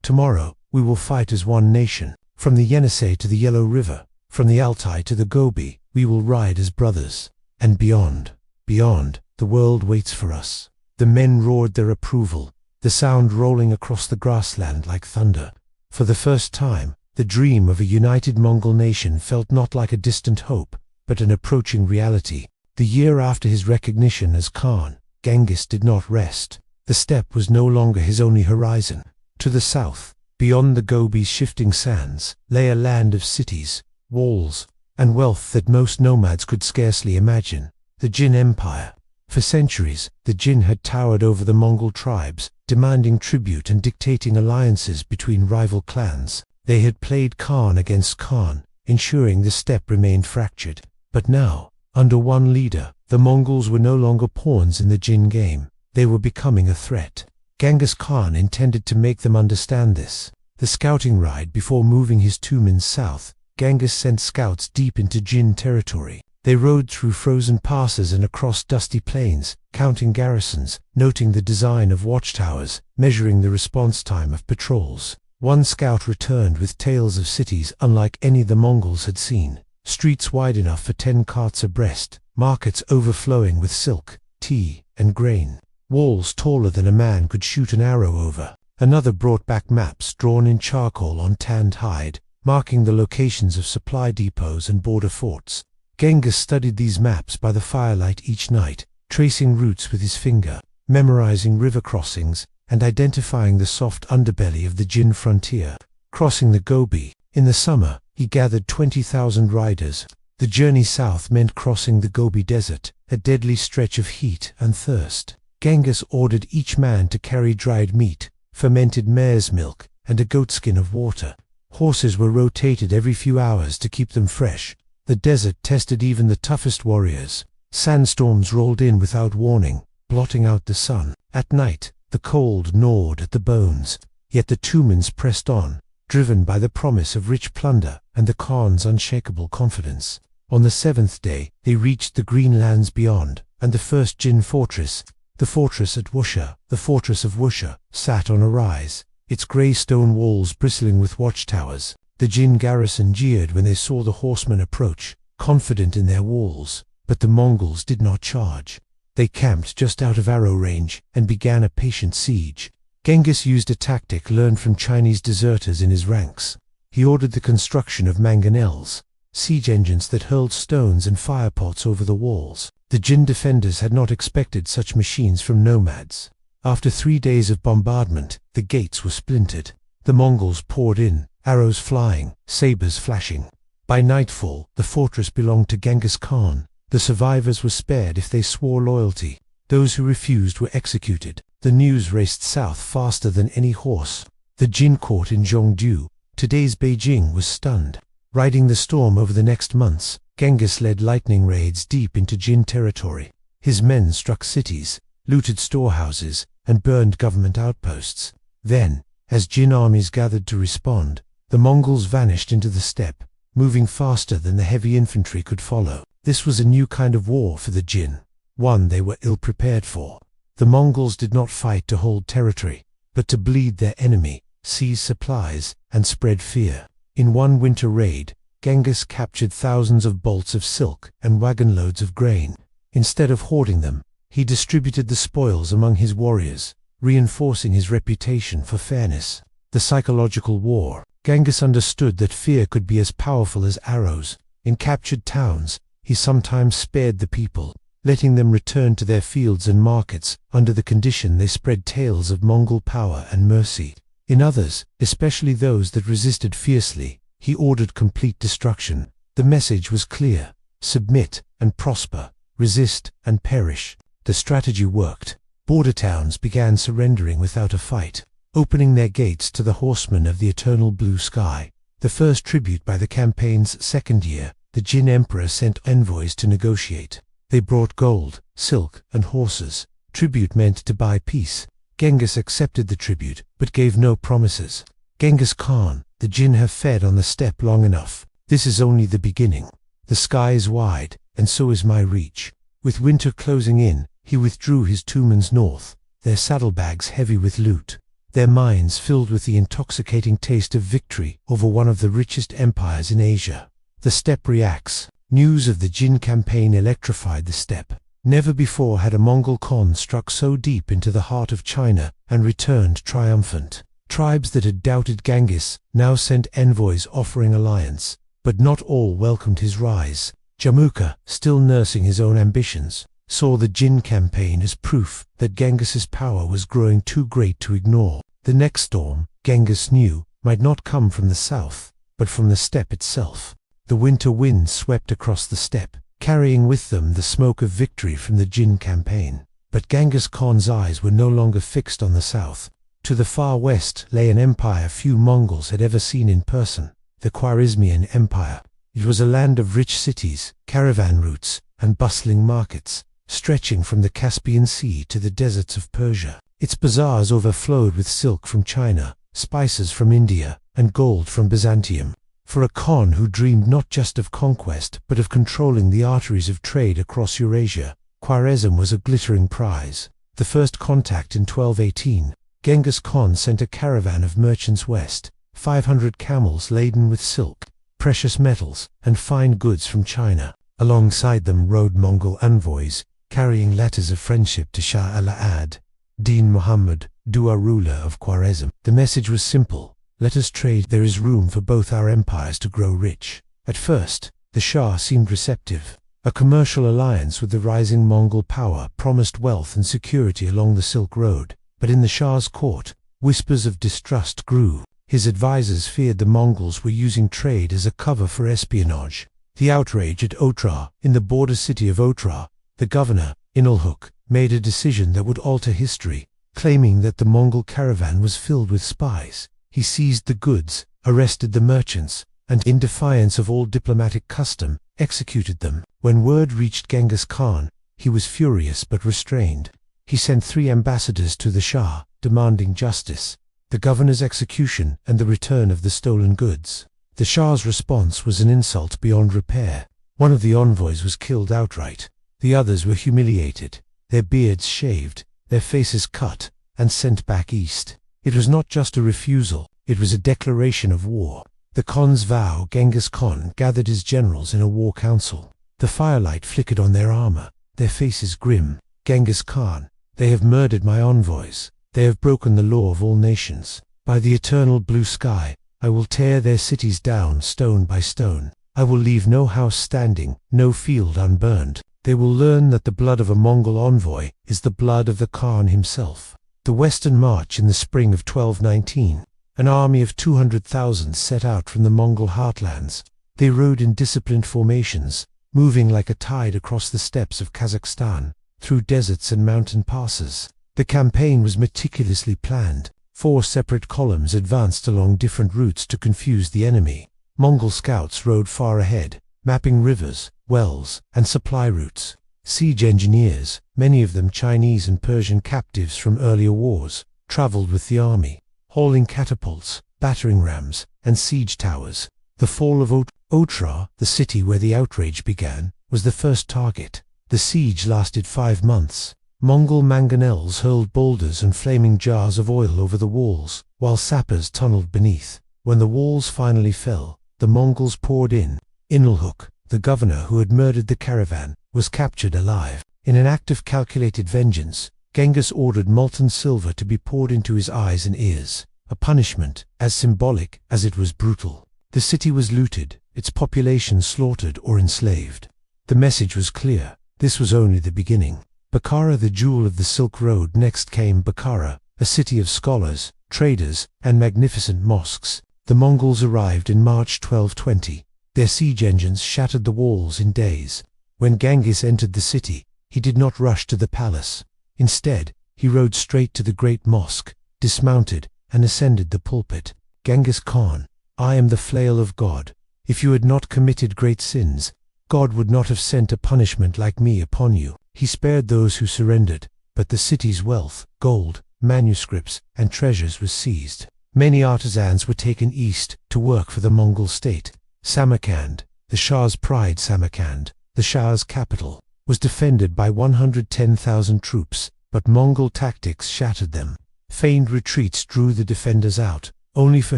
Tomorrow we will fight as one nation. From the Yenisei to the Yellow River, from the Altai to the Gobi, we will ride as brothers. And beyond, the world waits for us. The men roared their approval, the sound rolling across the grassland like thunder. For the first time, the dream of a united Mongol nation felt not like a distant hope, but an approaching reality. The year after his recognition as Khan, Genghis did not rest. The steppe was no longer his only horizon. To the south, beyond the Gobi's shifting sands, lay a land of cities, walls, and wealth that most nomads could scarcely imagine. The Jin Empire. For centuries, the Jin had towered over the Mongol tribes, demanding tribute and dictating alliances between rival clans. They had played Khan against Khan, ensuring the steppe remained fractured. But now, under one leader, the Mongols were no longer pawns in the Jin game. They were becoming a threat. Genghis Khan intended to make them understand this. The scouting ride before moving his Tumens south, Genghis sent scouts deep into Jin territory. They rode through frozen passes and across dusty plains, counting garrisons, noting the design of watchtowers, measuring the response time of patrols. One scout returned with tales of cities unlike any the Mongols had seen. Streets wide enough for 10 carts abreast, markets overflowing with silk, tea, and grain, walls taller than a man could shoot an arrow over. Another brought back maps drawn in charcoal on tanned hide, marking the locations of supply depots and border forts. Genghis studied these maps by the firelight each night, tracing routes with his finger, memorizing river crossings, and identifying the soft underbelly of the Jin frontier. Crossing the Gobi, in the summer, he gathered 20,000 riders. The journey south meant crossing the Gobi Desert, a deadly stretch of heat and thirst. Genghis ordered each man to carry dried meat, fermented mare's milk, and a goatskin of water. Horses were rotated every few hours to keep them fresh. The desert tested even the toughest warriors. Sandstorms rolled in without warning, blotting out the sun. At night, the cold gnawed at the bones, yet the Tumens pressed on, driven by the promise of rich plunder and the Khan's unshakable confidence. On the 7th day, they reached the green lands beyond, and the first Jin fortress, the fortress at Wusha, the fortress of Wusha, sat on a rise, its grey stone walls bristling with watchtowers. The Jin garrison jeered when they saw the horsemen approach, confident in their walls, but the Mongols did not charge. They camped just out of arrow range and began a patient siege. Genghis used a tactic learned from Chinese deserters in his ranks. He ordered the construction of mangonels, siege engines that hurled stones and firepots over the walls. The Jin defenders had not expected such machines from nomads. After 3 days of bombardment, the gates were splintered. The Mongols poured in, arrows flying, sabers flashing. By nightfall, the fortress belonged to Genghis Khan. The survivors were spared if they swore loyalty. Those who refused were executed. The news raced south faster than any horse. The Jin court in Zhongdu, today's Beijing, was stunned. Riding the storm over the next months, Genghis led lightning raids deep into Jin territory. His men struck cities, looted storehouses, and burned government outposts. Then, as Jin armies gathered to respond, the Mongols vanished into the steppe, moving faster than the heavy infantry could follow. This was a new kind of war for the Jin, one they were ill prepared for. The Mongols did not fight to hold territory, but to bleed their enemy, seize supplies, and spread fear. In one winter raid, Genghis captured thousands of bolts of silk and wagon-loads of grain. Instead of hoarding them, he distributed the spoils among his warriors, reinforcing his reputation for fairness. The psychological war. Genghis understood that fear could be as powerful as arrows. In captured towns, he sometimes spared the people, letting them return to their fields and markets under the condition they spread tales of Mongol power and mercy. In others, especially those that resisted fiercely, he ordered complete destruction. The message was clear: submit and prosper, resist and perish. The strategy worked. Border towns began surrendering without a fight, opening their gates to the horsemen of the eternal blue sky. The first tribute by the campaign's second year, the Jin emperor sent envoys to negotiate. They brought gold, silk, and horses. Tribute meant to buy peace. Genghis accepted the tribute, but gave no promises. Genghis Khan, the Jin have fed on the steppe long enough. This is only the beginning. The sky is wide, and so is my reach. With winter closing in, he withdrew his Tumans north, their saddlebags heavy with loot, their minds filled with the intoxicating taste of victory over one of the richest empires in Asia. The steppe reacts. News of the Jin campaign electrified the steppe. Never before had a Mongol Khan struck so deep into the heart of China and returned triumphant. Tribes that had doubted Genghis now sent envoys offering alliance, but not all welcomed his rise. Jamukha, still nursing his own ambitions, saw the Jin campaign as proof that Genghis's power was growing too great to ignore. The next storm, Genghis knew, might not come from the south, but from the steppe itself. The winter winds swept across the steppe, carrying with them the smoke of victory from the Jin campaign. But Genghis Khan's eyes were no longer fixed on the south. To the far west lay an empire few Mongols had ever seen in person, the Khwarezmian Empire. It was a land of rich cities, caravan routes, and bustling markets, stretching from the Caspian Sea to the deserts of Persia. Its bazaars overflowed with silk from China, spices from India, and gold from Byzantium. For a Khan who dreamed not just of conquest but of controlling the arteries of trade across Eurasia, Khwarezm was a glittering prize. The first contact in 1218, Genghis Khan sent a caravan of merchants west, 500 camels laden with silk, precious metals, and fine goods from China. Alongside them rode Mongol envoys, carrying letters of friendship to Shah al-Ad, Din Muhammad, Dua ruler of Khwarezm. The message was simple: let us trade, there is room for both our empires to grow rich. At first, the Shah seemed receptive. A commercial alliance with the rising Mongol power promised wealth and security along the Silk Road. But in the Shah's court, whispers of distrust grew. His advisors feared the Mongols were using trade as a cover for espionage. The outrage at Otrar, in the border city of Otrar, the governor, Inalhuk, made a decision that would alter history, claiming that the Mongol caravan was filled with spies. He seized the goods, arrested the merchants, and in defiance of all diplomatic custom, executed them. When word reached Genghis Khan, he was furious but restrained. He sent 3 ambassadors to the Shah, demanding justice, the governor's execution, and the return of the stolen goods. The Shah's response was an insult beyond repair. One of the envoys was killed outright. The others were humiliated, their beards shaved, their faces cut, and sent back east. It was not just a refusal, it was a declaration of war. The Khan's vow, Genghis Khan gathered his generals in a war council. The firelight flickered on their armor, their faces grim. Genghis Khan, they have murdered my envoys. They have broken the law of all nations. By the eternal blue sky, I will tear their cities down stone by stone. I will leave no house standing, no field unburned. They will learn that the blood of a Mongol envoy is the blood of the Khan himself. The Western March in the spring of 1219. An army of 200,000 set out from the Mongol heartlands. They rode in disciplined formations, moving like a tide across the steppes of Kazakhstan, through deserts and mountain passes. The campaign was meticulously planned. 4 separate columns advanced along different routes to confuse the enemy. Mongol scouts rode far ahead, mapping rivers, wells, and supply routes. Siege engineers, many of them Chinese and Persian captives from earlier wars, traveled with the army, hauling catapults, battering rams, and siege towers. The fall of Otrar, the city where the outrage began, was the first target. The siege lasted 5 months. Mongol mangonels hurled boulders and flaming jars of oil over the walls, while sappers tunneled beneath. When the walls finally fell, the Mongols poured in. Inalhuk, the governor who had murdered the caravan, was captured alive. In an act of calculated vengeance, Genghis ordered molten silver to be poured into his eyes and ears, a punishment as symbolic as it was brutal. The city was looted, its population slaughtered or enslaved. The message was clear: this was only the beginning. Bukhara, the jewel of the Silk Road. Next came Bukhara, a city of scholars, traders, and magnificent mosques. The Mongols arrived in March 1220. Their siege engines shattered the walls in days. When Genghis entered the city, he did not rush to the palace. Instead, he rode straight to the great mosque, dismounted, and ascended the pulpit. Genghis Khan, I am the flail of God. If you had not committed great sins, God would not have sent a punishment like me upon you. He spared those who surrendered, but the city's wealth, gold, manuscripts, and treasures was seized. Many artisans were taken east to work for the Mongol state. Samarkand, the Shah's pride. Samarkand, the Shah's capital, was defended by 110,000 troops, but Mongol tactics shattered them. Feigned retreats drew the defenders out, only for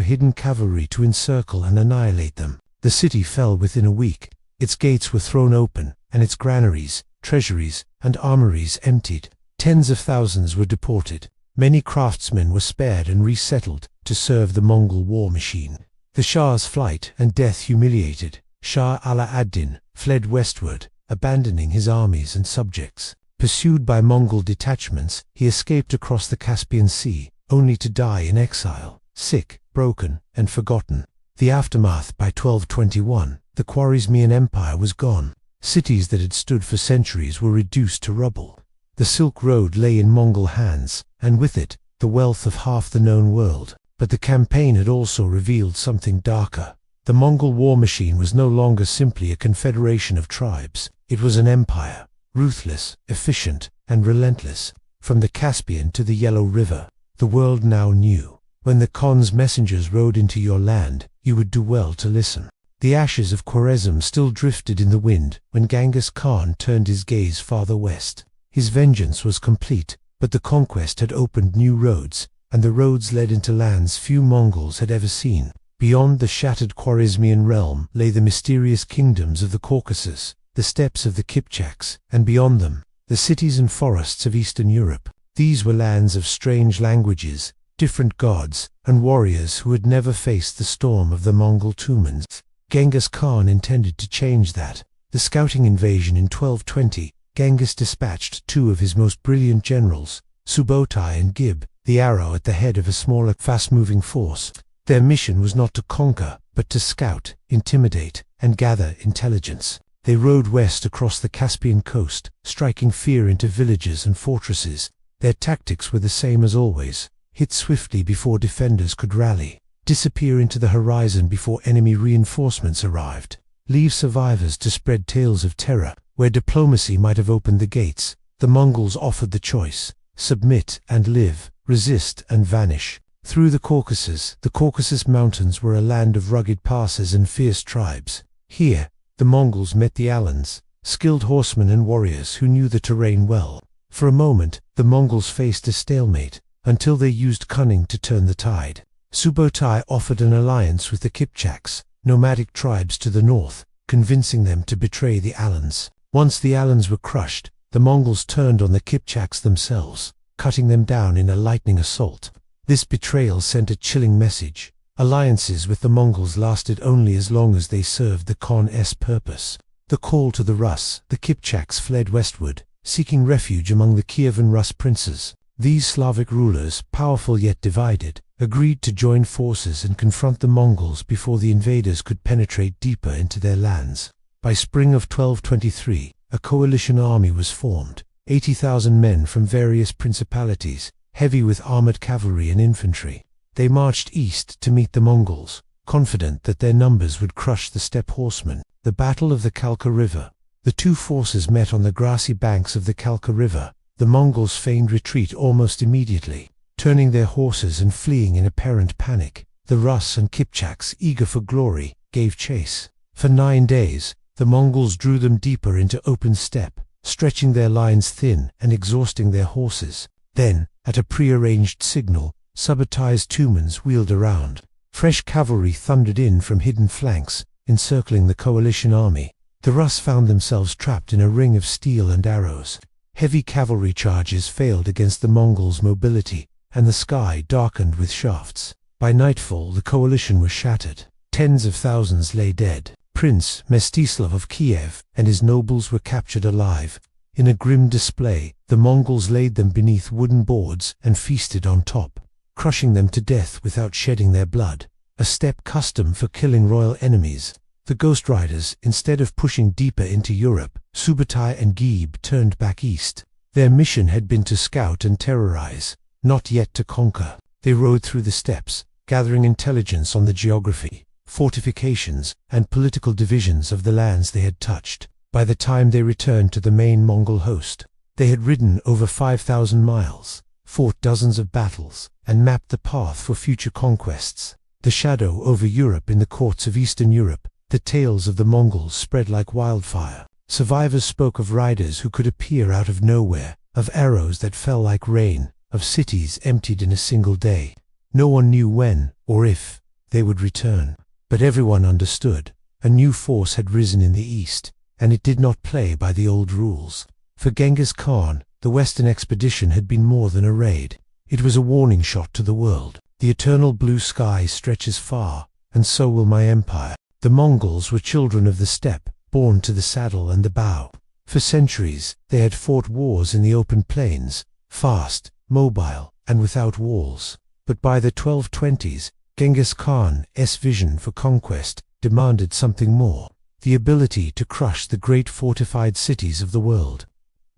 hidden cavalry to encircle and annihilate them. The city fell within a week. Its gates were thrown open, and its granaries, treasuries, and armories emptied. Tens of thousands were deported. Many craftsmen were spared and resettled to serve the Mongol war machine. The Shah's flight and death humiliated. Shah Ala-ad-Din fled westward, abandoning his armies and subjects. Pursued by Mongol detachments, he escaped across the Caspian Sea, only to die in exile, sick, broken, and forgotten. The aftermath: by 1221, the Khwarezmian Empire was gone. Cities that had stood for centuries were reduced to rubble. The Silk Road lay in Mongol hands, and with it, the wealth of half the known world. But the campaign had also revealed something darker. The Mongol war machine was no longer simply a confederation of tribes. It was an empire, ruthless, efficient, and relentless. From the Caspian to the Yellow River, the world now knew. When the Khan's messengers rode into your land, you would do well to listen. The ashes of Khwarezm still drifted in the wind when Genghis Khan turned his gaze farther west. His vengeance was complete, but the conquest had opened new roads, and the roads led into lands few Mongols had ever seen. Beyond the shattered Khwarezmian realm lay the mysterious kingdoms of the Caucasus, the steppes of the Kipchaks, and beyond them, the cities and forests of Eastern Europe. These were lands of strange languages, different gods, and warriors who had never faced the storm of the Mongol Tumans. Genghis Khan intended to change that. The scouting invasion in 1220, Genghis dispatched two of his most brilliant generals, Subotai and Gib, the arrow at the head of a smaller, fast-moving force. Their mission was not to conquer, but to scout, intimidate, and gather intelligence. They rode west across the Caspian coast, striking fear into villages and fortresses. Their tactics were the same as always: hit swiftly before defenders could rally, disappear into the horizon before enemy reinforcements arrived, leave survivors to spread tales of terror. Where diplomacy might have opened the gates, the Mongols offered the choice: submit and live, resist and vanish. Through the Caucasus Mountains were a land of rugged passes and fierce tribes. Here, the Mongols met the Alans, skilled horsemen and warriors who knew the terrain well. For a moment, the Mongols faced a stalemate, until they used cunning to turn the tide. Subotai offered an alliance with the Kipchaks, nomadic tribes to the north, convincing them to betray the Alans. Once the Alans were crushed, the Mongols turned on the Kipchaks themselves, cutting them down in a lightning assault. This betrayal sent a chilling message. Alliances with the Mongols lasted only as long as they served the Khan's purpose. The call to the Rus, the Kipchaks fled westward, seeking refuge among the Kievan Rus princes. These Slavic rulers, powerful yet divided, agreed to join forces and confront the Mongols before the invaders could penetrate deeper into their lands. By spring of 1223, a coalition army was formed, 80,000 men from various principalities, heavy with armored cavalry and infantry. They marched east to meet the Mongols, confident that their numbers would crush the steppe horsemen. The Battle of the Kalka River. The two forces met on the grassy banks of the Kalka River. The Mongols feigned retreat almost immediately, turning their horses and fleeing in apparent panic. The Rus and Kipchaks, eager for glory, gave chase. For 9 days, the Mongols drew them deeper into open steppe, stretching their lines thin and exhausting their horses. Then, at a prearranged signal, Subotai's Tumans wheeled around. Fresh cavalry thundered in from hidden flanks, encircling the coalition army. The Rus found themselves trapped in a ring of steel and arrows. Heavy cavalry charges failed against the Mongols' mobility, and the sky darkened with shafts. By nightfall, the coalition was shattered. Tens of thousands lay dead. Prince Mstislav of Kiev and his nobles were captured alive. In a grim display, the Mongols laid them beneath wooden boards and feasted on top, crushing them to death without shedding their blood, a steppe custom for killing royal enemies. The Ghost Riders, instead of pushing deeper into Europe, Subotai and Gib turned back east. Their mission had been to scout and terrorize, not yet to conquer. They rode through the steppes, gathering intelligence on the geography, fortifications, and political divisions of the lands they had touched. By the time they returned to the main Mongol host, they had ridden over 5,000 miles, fought dozens of battles, and mapped the path for future conquests. The shadow over Europe in the courts of Eastern Europe, the tales of the Mongols spread like wildfire. Survivors spoke of riders who could appear out of nowhere, of arrows that fell like rain, of cities emptied in a single day. No one knew when, or if, they would return. But everyone understood. A new force had risen in the east, and it did not play by the old rules. For Genghis Khan, the Western expedition had been more than a raid. It was a warning shot to the world. The eternal blue sky stretches far, and so will my empire. The Mongols were children of the steppe, born to the saddle and the bow. For centuries, they had fought wars in the open plains, fast, mobile, and without walls. But by the 1220s, Genghis Khan's vision for conquest demanded something more: the ability to crush the great fortified cities of the world.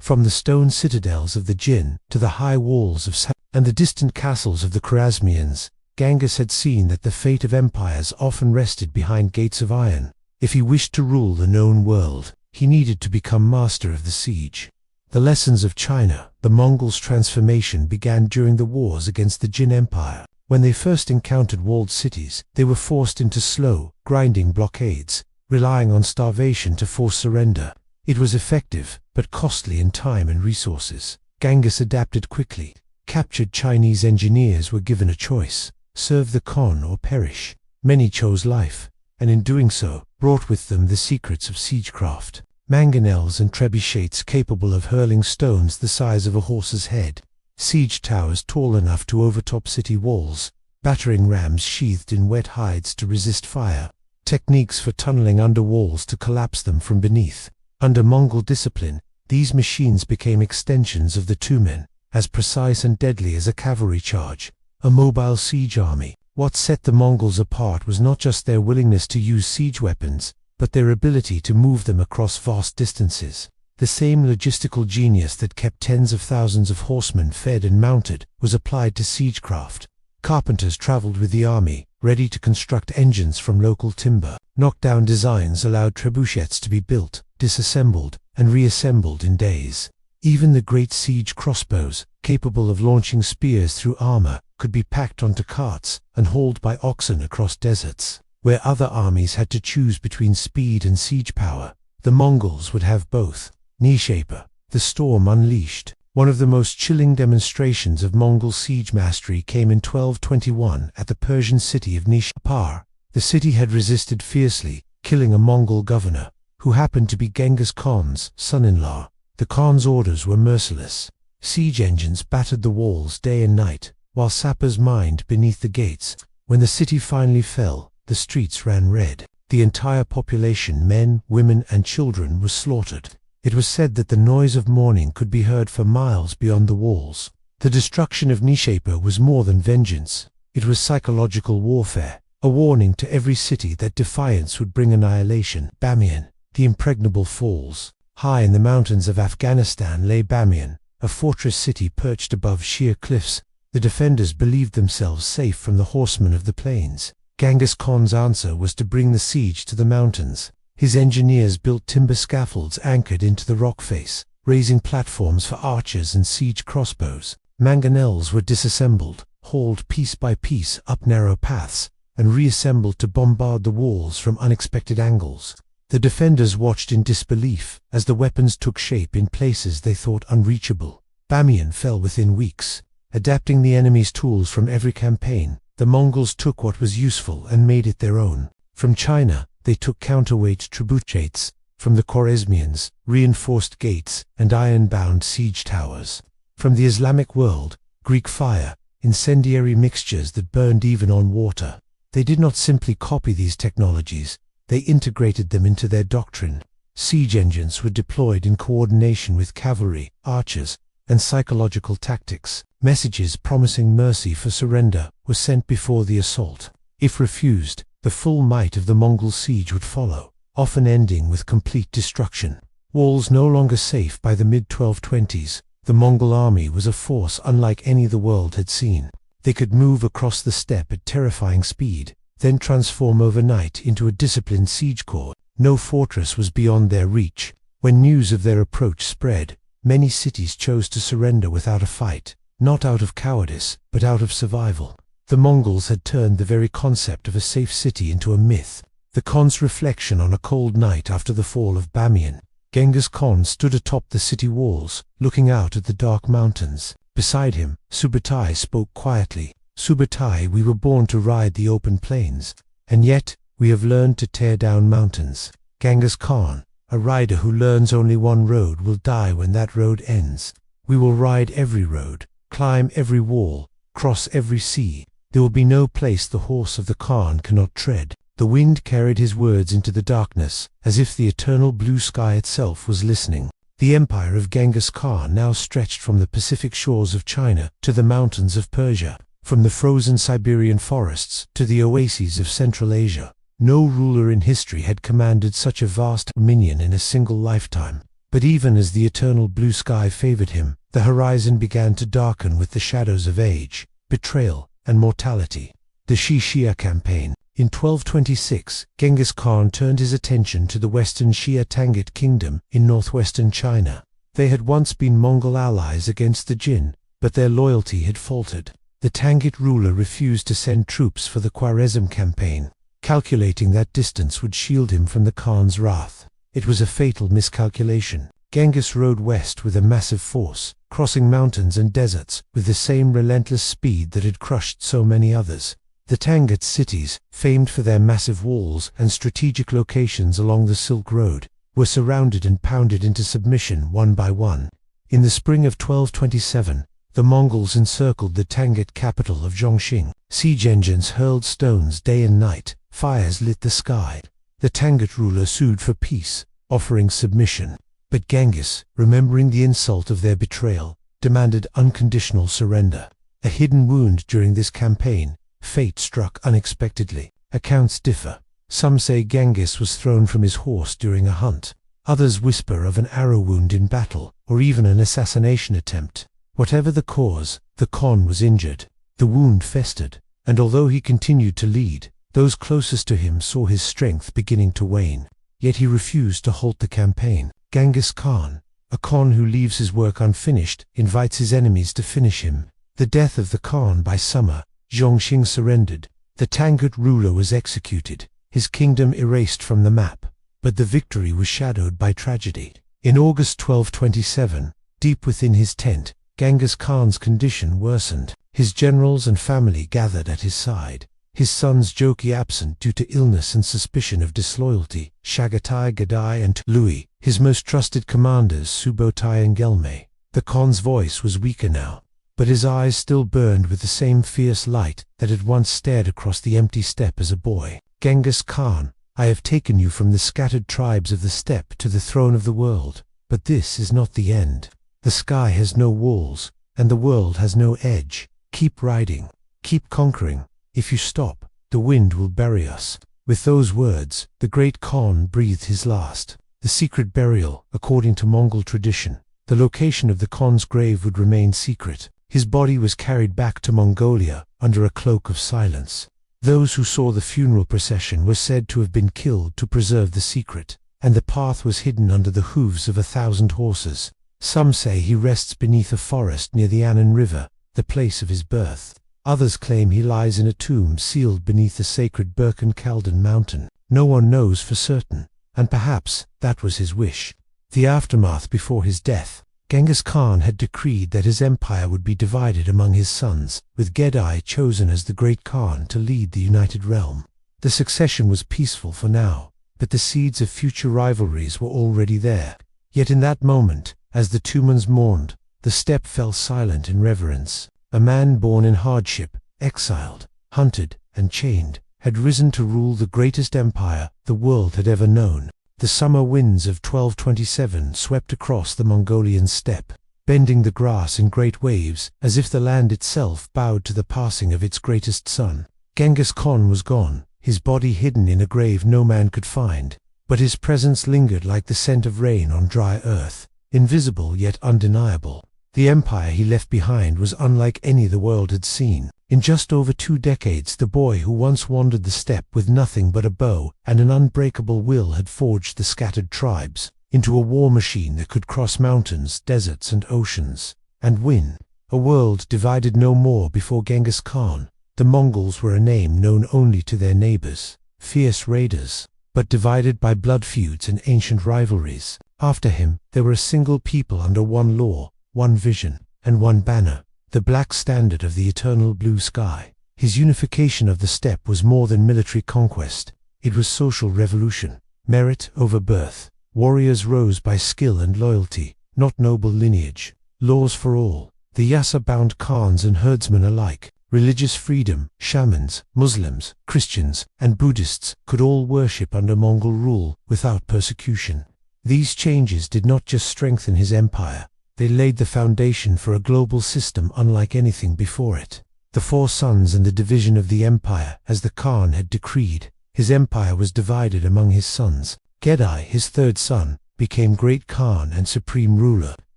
From the stone citadels of the Jin to the high walls of Steppe and the distant castles of the Khwarezmians, Genghis had seen that the fate of empires often rested behind gates of iron. If he wished to rule the known world, he needed to become master of the siege. The lessons of China, the Mongols' transformation began during the wars against the Jin Empire. When they first encountered walled cities, they were forced into slow, grinding blockades, relying on starvation to force surrender. It was effective, but costly in time and resources. Genghis adapted quickly. Captured Chinese engineers were given a choice: serve the Khan or perish. Many chose life, and in doing so, brought with them the secrets of siegecraft. Mangonels and trebuchets capable of hurling stones the size of a horse's head. Siege towers tall enough to overtop city walls. Battering rams sheathed in wet hides to resist fire. Techniques for tunneling under walls to collapse them from beneath. Under Mongol discipline, these machines became extensions of the two-men, as precise and deadly as a cavalry charge. A mobile siege army. What set the Mongols apart was not just their willingness to use siege weapons, but their ability to move them across vast distances. The same logistical genius that kept tens of thousands of horsemen fed and mounted was applied to siegecraft. Carpenters traveled with the army, ready to construct engines from local timber. Knockdown designs allowed trebuchets to be built, disassembled, and reassembled in days. Even the great siege crossbows, capable of launching spears through armor, could be packed onto carts and hauled by oxen across deserts. Where other armies had to choose between speed and siege power, the Mongols would have both. Steppe, the storm unleashed. One of the most chilling demonstrations of Mongol siege mastery came in 1221 at the Persian city of Steppe. The city had resisted fiercely, killing a Mongol governor, who happened to be Genghis Khan's son-in-law. The Khan's orders were merciless. Siege engines battered the walls day and night, while sappers mined beneath the gates. When the city finally fell, the streets ran red. The entire population, men, women, and children, was slaughtered. It was said that the noise of mourning could be heard for miles beyond the walls. The destruction of Steppe was more than vengeance. It was psychological warfare, a warning to every city that defiance would bring annihilation. Bamiyan, the impregnable falls. High in the mountains of Afghanistan lay Bamiyan, a fortress city perched above sheer cliffs. The defenders believed themselves safe from the horsemen of the plains. Genghis Khan's answer was to bring the siege to the mountains. His engineers built timber scaffolds anchored into the rock face, raising platforms for archers and siege crossbows. Mangonels were disassembled, hauled piece by piece up narrow paths, and reassembled to bombard the walls from unexpected angles. The defenders watched in disbelief as the weapons took shape in places they thought unreachable. Bamiyan fell within weeks. Adapting the enemy's tools from every campaign, the Mongols took what was useful and made it their own. From China, they took counterweight trebuchets, from the Khwarezmians, reinforced gates and iron-bound siege towers. From the Islamic world, Greek fire, incendiary mixtures that burned even on water. They did not simply copy these technologies, they integrated them into their doctrine. Siege engines were deployed in coordination with cavalry, archers, and psychological tactics. Messages promising mercy for surrender were sent before the assault. If refused, the full might of the Mongol siege would follow, often ending with complete destruction. Walls no longer safe by the mid-1220s, the Mongol army was a force unlike any the world had seen. They could move across the steppe at terrifying speed, then transform overnight into a disciplined siege corps. No fortress was beyond their reach. When news of their approach spread, many cities chose to surrender without a fight, not out of cowardice, but out of survival. The Mongols had turned the very concept of a safe city into a myth. The Khan's reflection on a cold night after the fall of Bamiyan. Genghis Khan stood atop the city walls, looking out at the dark mountains. Beside him, Subutai spoke quietly. "Subutai, we were born to ride the open plains, and yet we have learned to tear down mountains. Genghis Khan, a rider who learns only one road will die when that road ends. We will ride every road, climb every wall, cross every sea. There will be no place the horse of the Khan cannot tread." The wind carried his words into the darkness, as if the eternal blue sky itself was listening. The empire of Genghis Khan now stretched from the Pacific shores of China to the mountains of Persia, from the frozen Siberian forests to the oases of Central Asia. No ruler in history had commanded such a vast dominion in a single lifetime. But even as the eternal blue sky favored him, the horizon began to darken with the shadows of age, betrayal, and mortality. The Xia campaign. In 1226, Genghis Khan turned his attention to the western Xia Tangut kingdom in northwestern China. They had once been Mongol allies against the Jin, but their loyalty had faltered. The Tangut ruler refused to send troops for the Khwarezm campaign, calculating that distance would shield him from the Khan's wrath. It was a fatal miscalculation. Genghis rode west with a massive force, crossing mountains and deserts with the same relentless speed that had crushed so many others. The Tangut cities, famed for their massive walls and strategic locations along the Silk Road, were surrounded and pounded into submission one by one. In the spring of 1227, the Mongols encircled the Tangut capital of Zhongxing. Siege engines hurled stones day and night, fires lit the sky. The Tangut ruler sued for peace, offering submission. But Genghis, remembering the insult of their betrayal, demanded unconditional surrender. A hidden wound during this campaign, fate struck unexpectedly. Accounts differ. Some say Genghis was thrown from his horse during a hunt. Others whisper of an arrow wound in battle, or even an assassination attempt. Whatever the cause, the Khan was injured. The wound festered, and although he continued to lead, those closest to him saw his strength beginning to wane. Yet he refused to halt the campaign. Genghis Khan, a Khan who leaves his work unfinished, invites his enemies to finish him. The death of the Khan by summer, Zhongxing surrendered. The Tangut ruler was executed, his kingdom erased from the map. But the victory was shadowed by tragedy. In August 1227, deep within his tent, Genghis Khan's condition worsened. His generals and family gathered at his side. His sons Joki absent due to illness and suspicion of disloyalty, Chagatai Gadai and Louis, his most trusted commanders Subotai and Gelmay. The Khan's voice was weaker now, but his eyes still burned with the same fierce light that had once stared across the empty steppe as a boy. "Genghis Khan, I have taken you from the scattered tribes of the steppe to the throne of the world, but this is not the end. The sky has no walls, and the world has no edge. Keep riding, keep conquering. If you stop, the wind will bury us." With those words, the great Khan breathed his last. The secret burial, according to Mongol tradition. The location of the Khan's grave would remain secret. His body was carried back to Mongolia under a cloak of silence. Those who saw the funeral procession were said to have been killed to preserve the secret, and the path was hidden under the hooves of 1,000 horses. Some say he rests beneath a forest near the Annan River, the place of his birth. Others claim he lies in a tomb sealed beneath the sacred Birken-Kalden mountain. No one knows for certain, and perhaps that was his wish. The aftermath before his death. Genghis Khan had decreed that his empire would be divided among his sons, with Gedai chosen as the great Khan to lead the united realm. The succession was peaceful for now, but the seeds of future rivalries were already there. Yet in that moment, as the Tumans mourned, the steppe fell silent in reverence. A man born in hardship, exiled, hunted, and chained, had risen to rule the greatest empire the world had ever known. The summer winds of 1227 swept across the Mongolian steppe, bending the grass in great waves, as if the land itself bowed to the passing of its greatest son. Genghis Khan was gone, his body hidden in a grave no man could find, but his presence lingered like the scent of rain on dry earth, invisible yet undeniable. The empire he left behind was unlike any the world had seen. In just over 2 decades, the boy who once wandered the steppe with nothing but a bow and an unbreakable will had forged the scattered tribes into a war machine that could cross mountains, deserts, and oceans, and win. A world divided no more before Genghis Khan. The Mongols were a name known only to their neighbors, fierce raiders. but divided by blood feuds and ancient rivalries. After him, there were a single people under one law, one vision, and one banner, the black standard of the eternal blue sky. His unification of the steppe was more than military conquest. It was social revolution, merit over birth. Warriors rose by skill and loyalty, not noble lineage. Laws for all. The Yasa bound Khans and herdsmen alike. Religious freedom. Shamans, Muslims, Christians, and Buddhists could all worship under Mongol rule without persecution. These changes did not just strengthen his empire, they laid the foundation for a global system unlike anything before it. The four sons and the division of the empire, as the Khan had decreed. His empire was divided among his sons. Gedai, his third son, became great Khan and supreme ruler.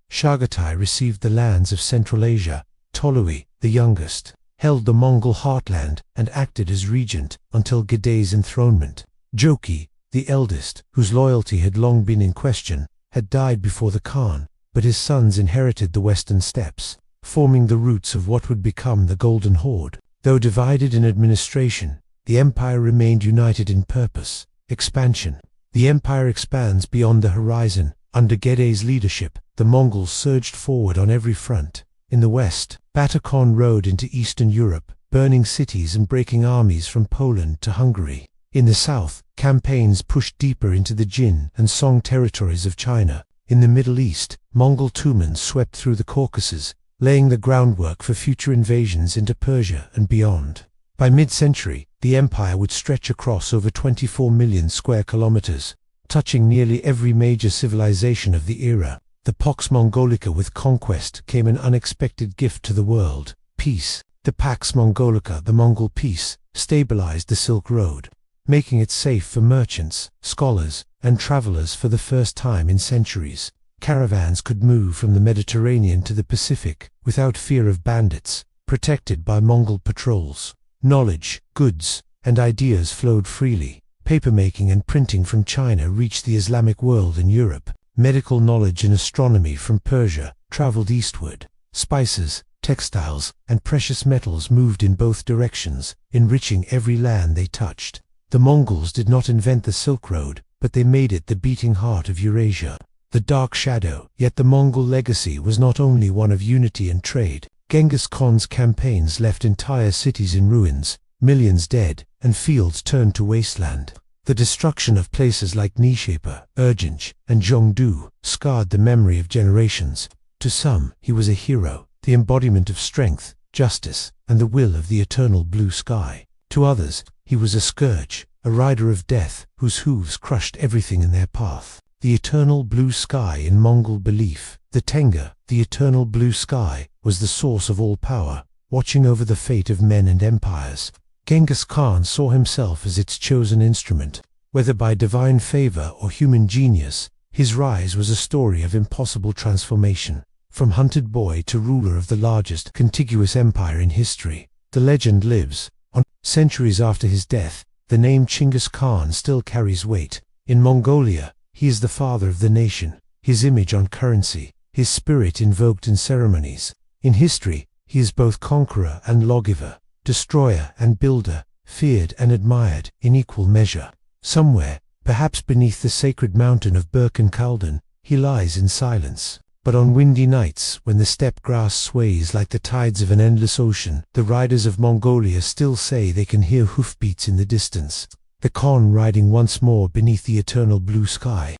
Chagatai received the lands of Central Asia. Tolui, the youngest, held the Mongol heartland and acted as regent until Gedai's enthronement. Joki, the eldest, whose loyalty had long been in question, had died before the Khan, but his sons inherited the western steppes, forming the roots of what would become the Golden Horde. Though divided in administration, the empire remained united in purpose, expansion. The empire expands beyond the horizon. Under Gedai's leadership, the Mongols surged forward on every front. In the west, Batakhan rode into Eastern Europe, burning cities and breaking armies from Poland to Hungary. In the south, campaigns pushed deeper into the Jin and Song territories of China. In the Middle East, Mongol Tumans swept through the Caucasus, laying the groundwork for future invasions into Persia and beyond. By mid-century, the empire would stretch across over 24 million square kilometers, touching nearly every major civilization of the era. The Pax Mongolica with conquest came an unexpected gift to the world, peace. The Pax Mongolica, the Mongol peace, stabilized the Silk Road, making it safe for merchants, scholars, and travelers for the first time in centuries. Caravans could move from the Mediterranean to the Pacific without fear of bandits, protected by Mongol patrols. Knowledge, goods, and ideas flowed freely. Papermaking and printing from China reached the Islamic world in Europe. Medical knowledge and astronomy from Persia traveled eastward. Spices, textiles, and precious metals moved in both directions, enriching every land they touched. The Mongols did not invent the Silk Road, but they made it the beating heart of Eurasia. The dark shadow. Yet the Mongol legacy was not only one of unity and trade. Genghis Khan's campaigns left entire cities in ruins, millions dead, and fields turned to wasteland. The destruction of places like Nishape, Urgench, and Zhongdu scarred the memory of generations. To some, he was a hero, the embodiment of strength, justice, and the will of the eternal blue sky. To others, he was a scourge, a rider of death, whose hooves crushed everything in their path. The eternal blue sky in Mongol belief, the Tenga, the eternal blue sky, was the source of all power, watching over the fate of men and empires. Genghis Khan saw himself as its chosen instrument. Whether by divine favor or human genius, his rise was a story of impossible transformation. From hunted boy to ruler of the largest contiguous empire in history, the legend lives on. Centuries after his death, the name Genghis Khan still carries weight. In Mongolia, he is the father of the nation, his image on currency, his spirit invoked in ceremonies. In history, he is both conqueror and lawgiver, destroyer and builder, feared and admired in equal measure. Somewhere, perhaps beneath the sacred mountain of Berken-Kalden, he lies in silence. But on windy nights, when the steppe grass sways like the tides of an endless ocean, the riders of Mongolia still say they can hear hoofbeats in the distance. The Khan riding once more beneath the eternal blue sky.